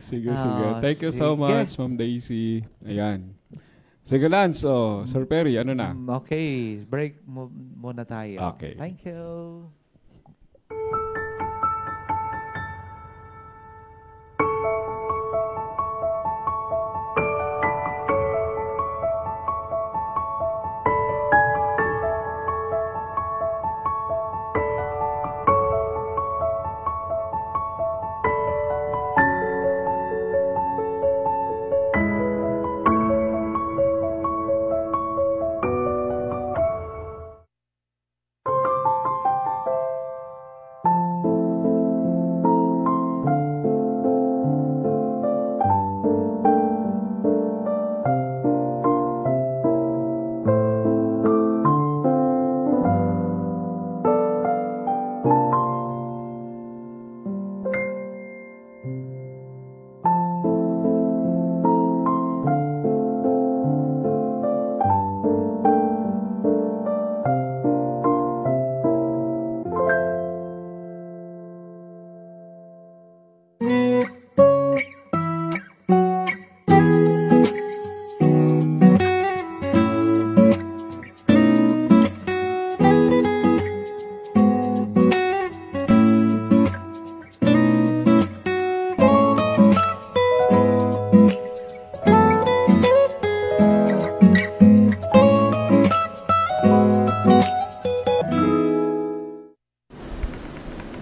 Sige. Thank you so much, Ma'am Daisy. Ayan. Sige, Lance. Sir Perry, ano na? Okay. Break muna tayo. Okay. Thank you.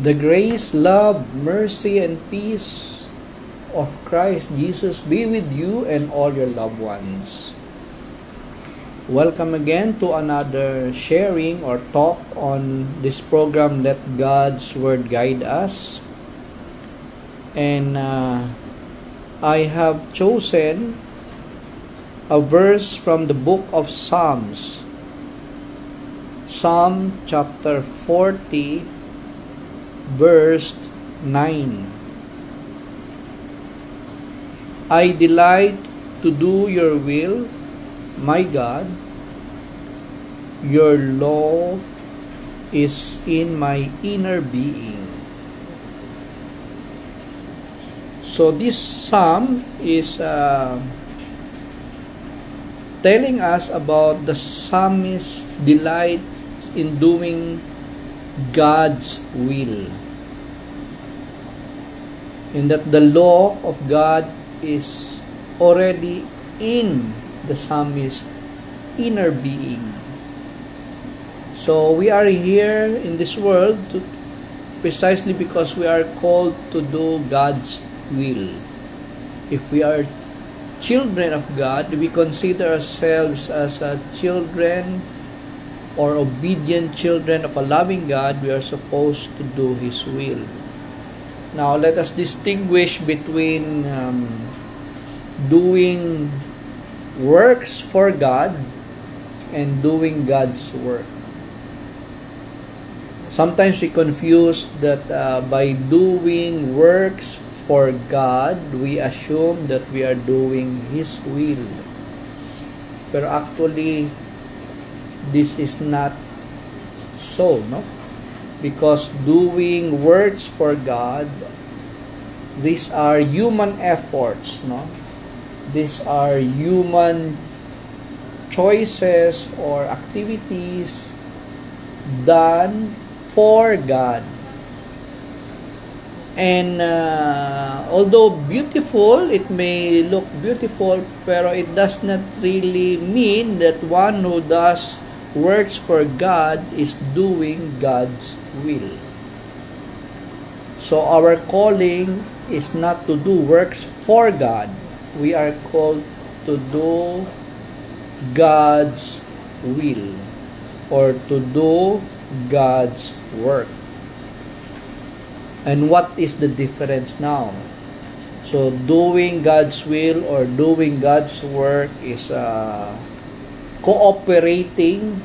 The grace, love, mercy, and peace of Christ Jesus be with you and all your loved ones. Welcome again to another sharing or talk on this program, Let God's Word Guide Us. And I have chosen a verse from the book of Psalms. Psalm chapter 40, verse 9. I delight to do your will, my God. Your law is in my inner being. So this psalm is telling us about the psalmist's delight in doing God's will. And that the law of God is already in the psalmist's inner being. So we are here in this world precisely because we are called to do God's will. If we are children of God, we consider ourselves as children or obedient children of a loving God. We are supposed to do His will. Now, let us distinguish between doing works for God and doing God's work. Sometimes we confuse that by doing works for God, we assume that we are doing His will. But actually, this is not so, no? Because doing works for God, these are human efforts, no? These are human choices or activities done for God. And although beautiful, it may look beautiful, pero it does not really mean that one who does works for God is doing God's will. So our calling is not to do works for God. We are called to do God's will or to do God's work. And what is the difference now? So doing God's will or doing God's work is cooperating,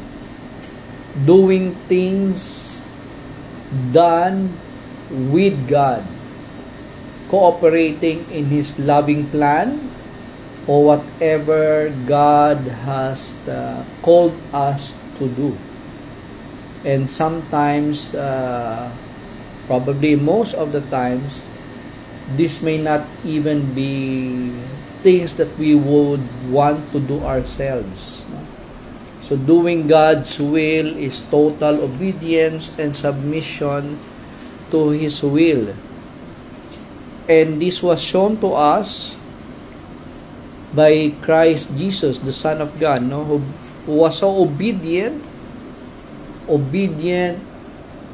doing things done with God, cooperating in His loving plan or whatever God has called us to do. And sometimes, probably most of the times, this may not even be things that we would want to do ourselves. So doing God's will is total obedience and submission to His will. And this was shown to us by Christ Jesus, the Son of God, no? who was so obedient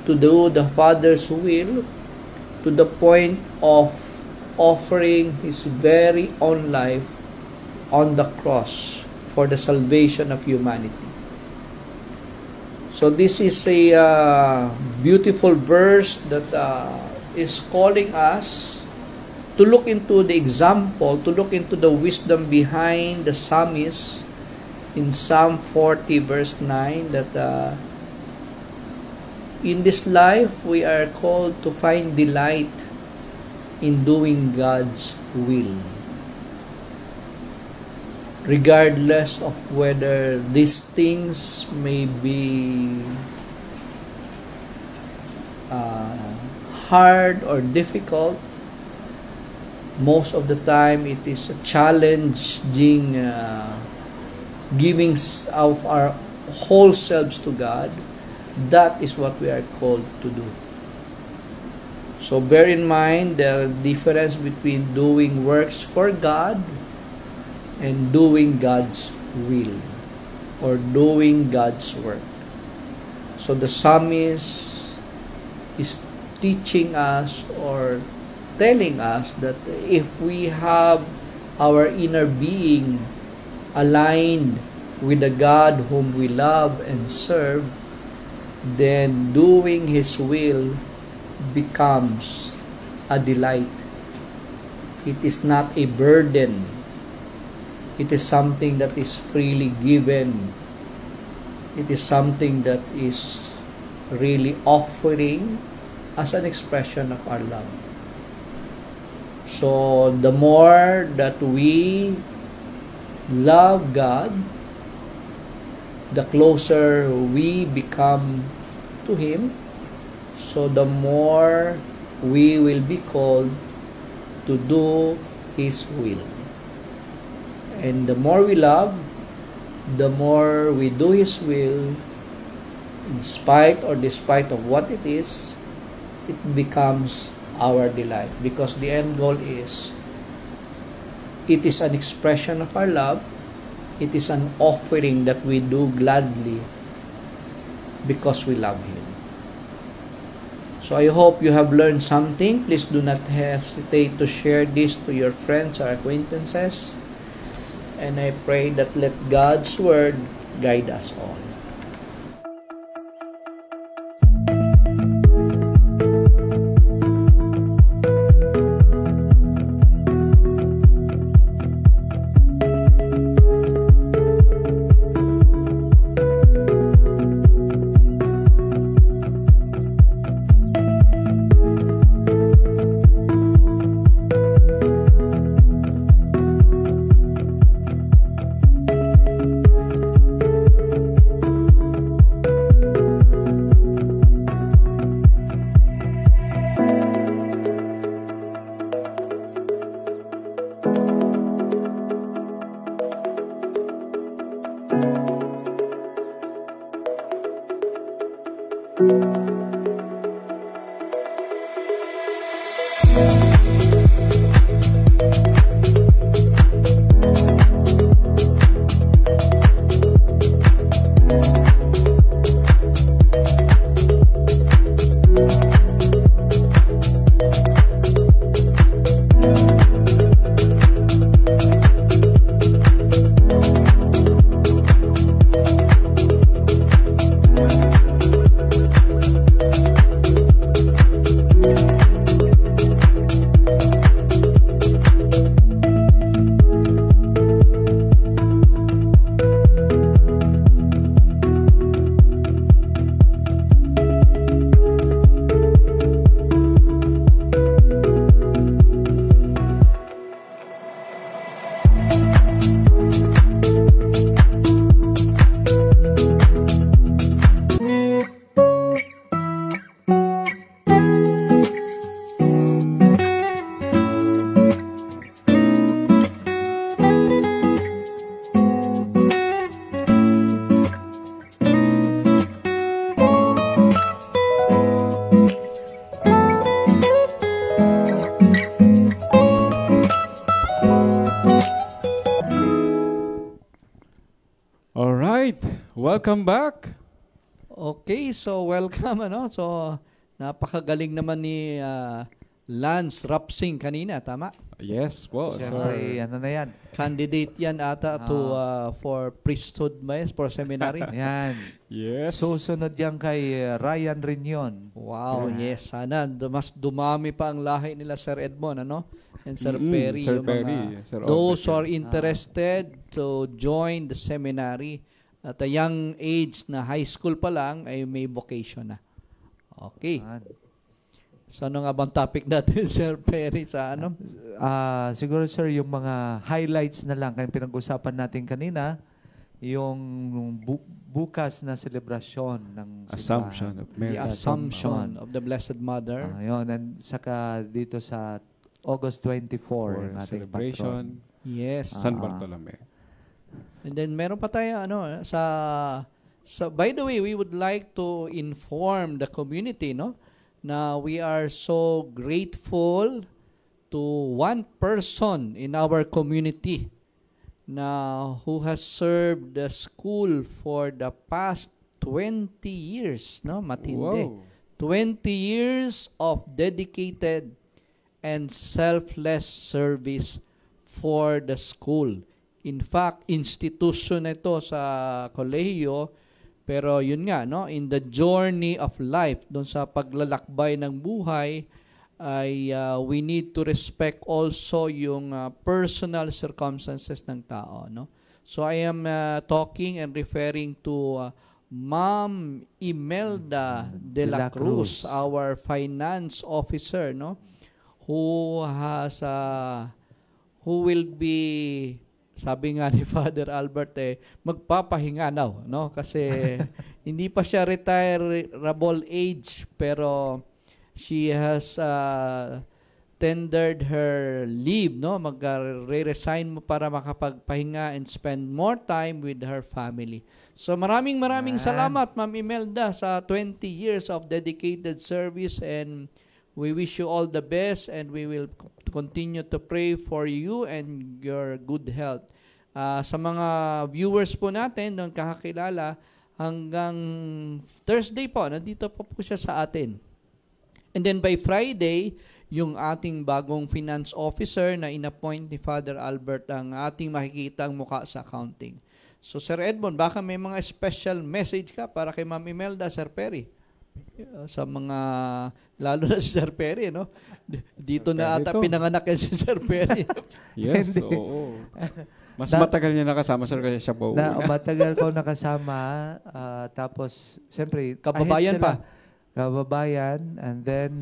to do the Father's will to the point of offering His very own life on the cross for the salvation of humanity. So this is a beautiful verse that is calling us to look into the example, to look into the wisdom behind the psalmist in Psalm 40 verse 9, that in this life we are called to find delight in doing God's will, regardless of whether these things may be hard or difficult. Most of the time it is a challenging giving of our whole selves to God. That is what we are called to do. So bear in mind the difference between doing works for God and doing God's will or doing God's work. So the psalmist is teaching us or telling us that if we have our inner being aligned with the God whom we love and serve, then doing His will becomes a delight. It is not a burden. It is something that is freely given. It is something that is really offering as an expression of our love. So the more that we love God, the closer we become to Him, so the more we will be called to do His will. And the more we love, the more we do His will, in spite or despite of what it is, it becomes our delight, because the end goal is, it is an expression of our love. It is an offering that we do gladly because we love Him. So I hope you have learned something. Please do not hesitate to share this to your friends or acquaintances. And I pray that let God's Word guide us all. Welcome back. Okay, so welcome. So, napakagaling naman ni Lance Rapsing kanina, tama? Yes po. Siyempre, ano na yan? Candidate yan ata for priesthood for seminary. Yan. Yes. Susunod yan kay Ryan Rinion. Wow, yes. Sana mas dumami pa ang lahi nila, Sir Edmond, and Sir Perry. Sir Perry. Those who are interested to join the seminary at a young age na high school pa lang ay may vocation na. Okay. So ano nga bang topic natin, Sir Perry, sa ano? Siguro, sir, yung mga highlights na lang kaya pinag-usapan natin kanina, yung bukas na celebration ng Assumption of Mary. The Assumption of the Blessed Mother. Yun, and saka dito sa August 24, yung ating celebration. patron. Yes. San Bartolome. And then meron pa tayo by the way, we would like to inform the community, na we are so grateful to one person in our community who has served the school for the past 20 years, matindi. Wow. 20 years of dedicated and selfless service for the school. In fact, institution ito sa kolehiyo, pero yun nga, in the journey of life, doon sa paglalakbay ng buhay, ay we need to respect also yung personal circumstances ng tao. So I am talking and referring to Ma'am Imelda de la Cruz, our finance officer, who will be, sabi nga ni Father Albert, magpapahinga kasi hindi pa siya retirable age, pero she has tendered her leave, no? Mag-resign mo para makapagpahinga and spend more time with her family. So maraming salamat, Ma'am Imelda, sa 20 years of dedicated service, and we wish you all the best, and we will continue to pray for you and your good health. Sa mga viewers po natin, ng kakakilala, hanggang Thursday po, nandito po siya sa atin. And then by Friday, yung ating bagong finance officer na inappoint ni Father Albert ang ating makikitang mukha sa accounting. So Sir Edmond, baka may mga special message ka para kay Ma'am Imelda, Sir Perry? Sa mga, lalo na si Sir Perry, no? Dito Sir na ata pinanganak yan si Sir Perry. Yes, oo. Mas matagal niya nakasama, sir, kasi siya po. Matagal ko nakasama, tapos, siyempre, kababayan pa. Kababayan, and then,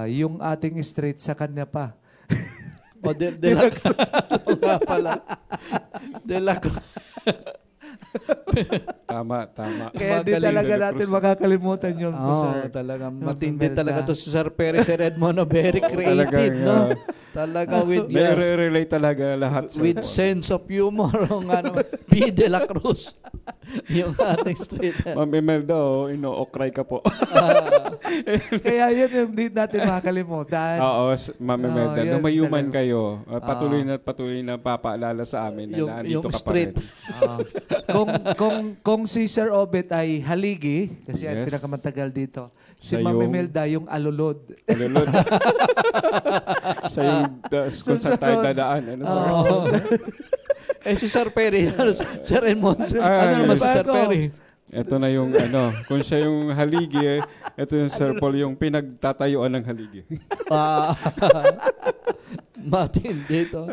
yung ating street sa kanya pa. O, De La Cruz. O nga pala. De La Cruz. Tama. Kaya di talaga natin makakalimutan yun po, sir. Talaga. Matindi talaga to si Sir Perry, Sir Edmond. Very creative, no? Talaga with relate talaga lahat. With sense of humor. P. De La Cruz. Yung ating street. Ma'am Imelda, ino-okray ka po. Kaya yun yung di natin makakalimutan. Oo, Ma'am Imelda, lumayuman kayo. Patuloy na papaalala sa amin na nandito ka pa rin. Kung si Sir Obet ay haligi, kasi ang pinakamatagal dito, si Ma'am Imelda yung alulod. Siya yung kung saan tayo dadaan. Si Sir Perry, Sir Edmond, ano naman si Sir Perry? Ito na yung kung siya yung haligi, ito yung Sir Paul yung pinagtatayuan ng haligi. Matindi to.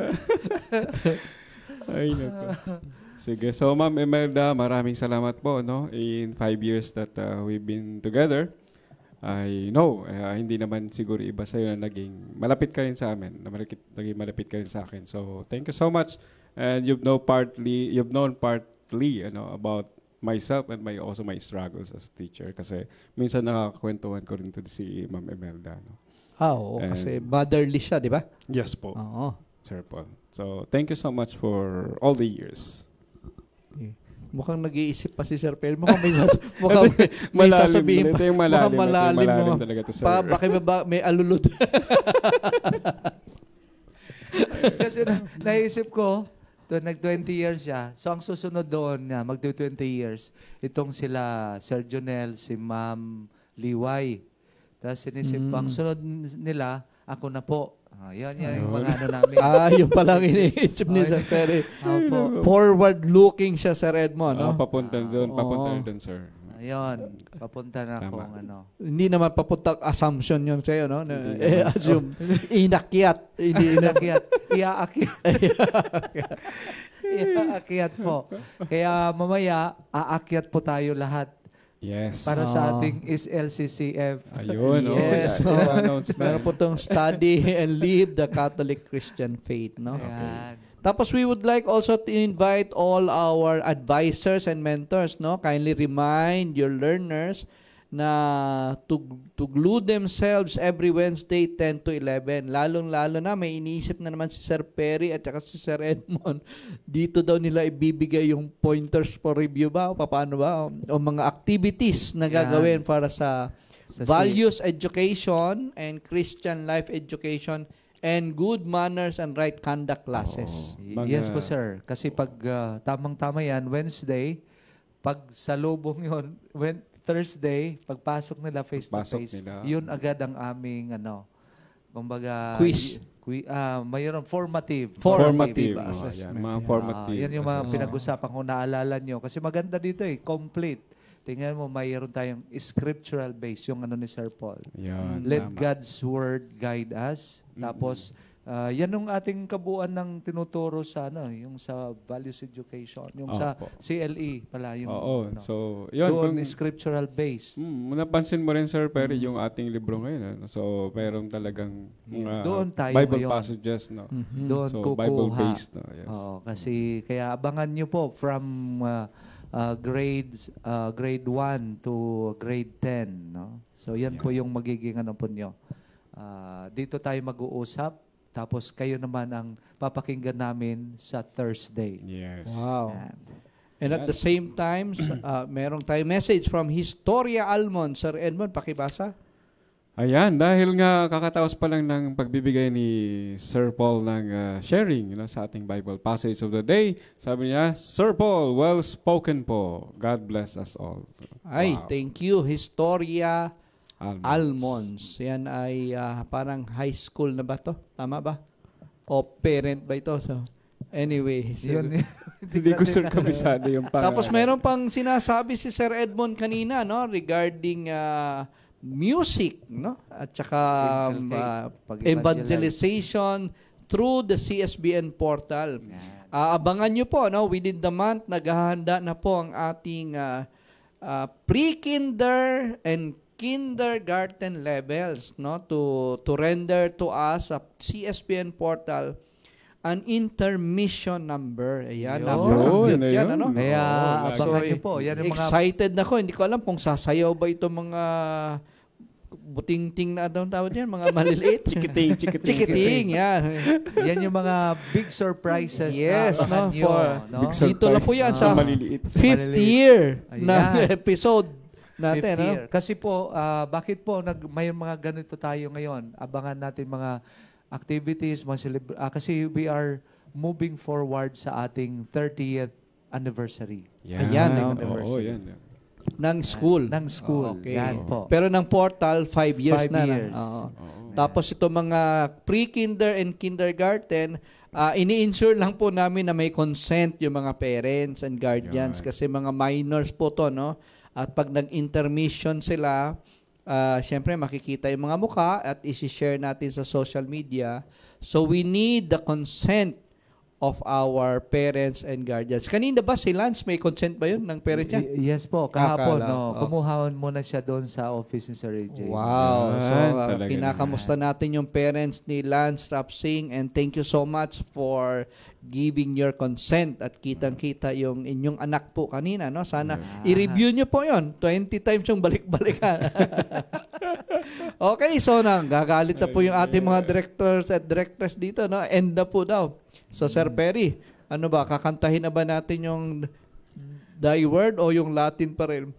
Ay, naku. Sige. So, Ma'am Imelda, maraming salamat po, no? In 5 years that we've been together, I know, hindi naman siguro iba sa'yo na naging malapit ka rin sa amin, naging malapit ka rin sa akin. So, thank you so much. And you've known partly about myself and also my struggles as teacher. Kasi minsan nakakakwentuhan ko rin to si Ma'am Imelda. No? Oo, kasi motherly siya, di ba? Yes po. Oo. Sir Paul. So, thank you so much for all the years. Mukhang nag-iisip pa si Sir Perry. Mukhang may sasabihin pa. Mukhang malalim mo. Talaga to, sir. Baka may alulod. Kasi naisip ko, nag-20 years siya. So, ang susunod doon niya, mag-20 years, itong sila Sir Jonel, si Ma'am Liway. Tapos sinisip ko, ang sunod nila, ako na po. Yan yung mga namin. Yung palang iniisip ni Sir Perry. Forward-looking siya, Sir Edmond. No? Papunta doon, sir. Ayun, papunta na ako. Hindi naman papunta assumption yun sa'yo, no? Assume. Inakyat. Iaakyat po. Kaya mamaya, aakyat po tayo lahat. Yes. Para sa ating LCCF. Ayun. Yes. Meron po itong study and live the Catholic Christian faith, no? Okay. Tapos we would like also to invite all our advisors and mentors, no? Kindly remind your learners na to glue themselves every Wednesday 10 to 11. Lalong-lalo na may iniisip na naman si Sir Perry at saka si Sir Edmond. Dito daw nila ibibigay yung pointers for review ba? O paano ba? O mga activities na gagawin para sa values education and Christian life education and good manners and right conduct classes. Yes po, sir. Kasi pag tamang-tama yan, Wednesday, pag salubong yun, Thursday, pagpasok nila face-to-face, yun agad ang aming, kumbaga, quiz. Mayroon formative assessment. Mga formative. Yan yung mga pinag-usapan ko, naalala nyo. Kasi maganda dito complete. Tingnan mo, mayroon tayong scriptural base, yung ni Sir Paul. Yan, Let God's Word guide us. Tapos, yan yung ating kabuuan ng tinuturo sa, yung sa values education. Yung sa CLE pala. Yung, so, yun. Doon, scriptural base. Napansin mo rin, Sir Perry, yung ating libro ngayon. So, mayroon talagang doon tayo Bible ngayon. passages. No? Doon so, kukuha. Bible-based. No? Yes. Kasi, kaya abangan nyo po from grade 1 to grade 10. No? So, yan po yung magiging po nyo. dito tayo mag-uusap. Tapos kayo naman ang papakinggan namin sa Thursday. Yes. Wow. And at the same time, merong tayo message from Historia Almond. Sir Edmond, pakibasa. Ayan, dahil nga kakataos pa lang ng pagbibigay ni Sir Paul ng sharing sa ating Bible passage of the day. Sabi niya, Sir Paul, well spoken po. God bless us all. Ay, Wow. thank you. Historia Almonds. Almonds. Yan ay parang high school na ba to? Tama ba? O parent ba ito? So, anyway. Yun, Hindi ko sir kabisado yung pangalan. Tapos meron pang sinasabi si Sir Edmond kanina, no, regarding music, no, at saka evangelization through the CSBN portal. Abangan nyo po, no, within the month naghahanda na po ang ating pre-kinder and kindergarten levels, no, to render to us a CSBN portal an intermission number. Ayan, napaka-cute yan, ano? Kaya abangan nyo po. Yan yung excited na ko. Hindi ko alam kung sasayaw ba ito mga buting-ting na anong tawag yan, mga maliliit. Chikiting, yan. Yan yung mga big surprises na no? no? Dito na po yan sa 5th year na episode natin. No? Kasi po, bakit po may mga ganito tayo ngayon? Abangan natin mga activities, kasi we are moving forward sa ating 30th anniversary. Ayan, no? Yan. Ng school. Ng school. Okay. Yan po. Pero ng portal, 5 years 5 na. years. Tapos ito mga pre-kinder and kindergarten, ini-ensure lang po namin na may consent yung mga parents and guardians kasi mga minors po to, no? At pag nag-intermission sila, syempre makikita yung mga mukha at isi-share natin sa social media. So we need the consent of our parents and guardians. Kanina ba si Lance, may consent ba yun ng parents niya? Yes po, kahapon. Kumuhawan muna siya doon sa office ni Sir AJ. Wow. So, kinakamusta natin yung parents ni Lance Rapsing and thank you so much for giving your consent at kitang-kita yung inyong anak po kanina. No? Sana i-review nyo po yon 20 times yung balik-balikan. Okay, so gagalit na po yung ating mga directors at directors dito. No? End na po daw. So, Sir Perry, ano ba, kakantahin na ba natin yung thy word o yung Latin pa rin?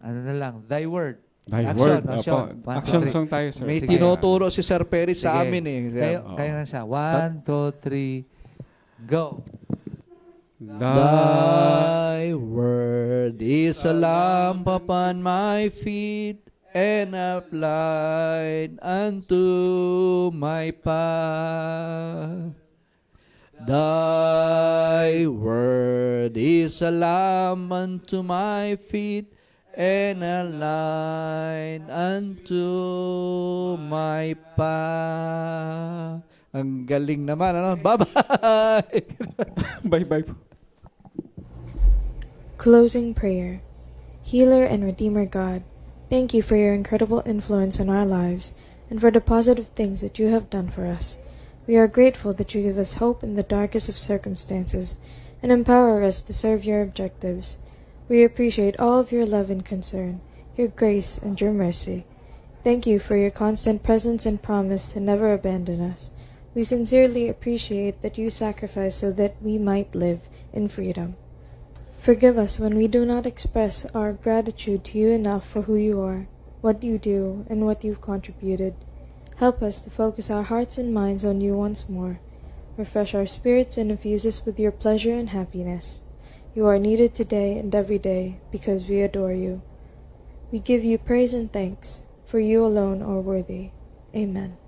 Ano na lang, thy word. Action. Action song tayo, sir. May tinuturo si Sir Perry sa amin eh. Kaya nga siya. 1, 2, 3, go. Thy word is a lamp upon my feet and a light unto my path. Thy word is a lamp unto my feet and a light unto my path. Ang galing naman, ano? Bye-bye! Bye-bye po. Closing prayer. Healer and Redeemer God, thank you for your incredible influence on our lives and for the positive things that you have done for us. We are grateful that you give us hope in the darkest of circumstances and empower us to serve your objectives. We appreciate all of your love and concern, your grace and your mercy. Thank you for your constant presence and promise to never abandon us. We sincerely appreciate that you sacrificed so that we might live in freedom. Forgive us when we do not express our gratitude to you enough for who you are, what you do, and what you've contributed. Help us to focus our hearts and minds on you once more. Refresh our spirits and infuse us with your pleasure and happiness. You are needed today and every day because we adore you. We give you praise and thanks, for you alone are worthy. Amen.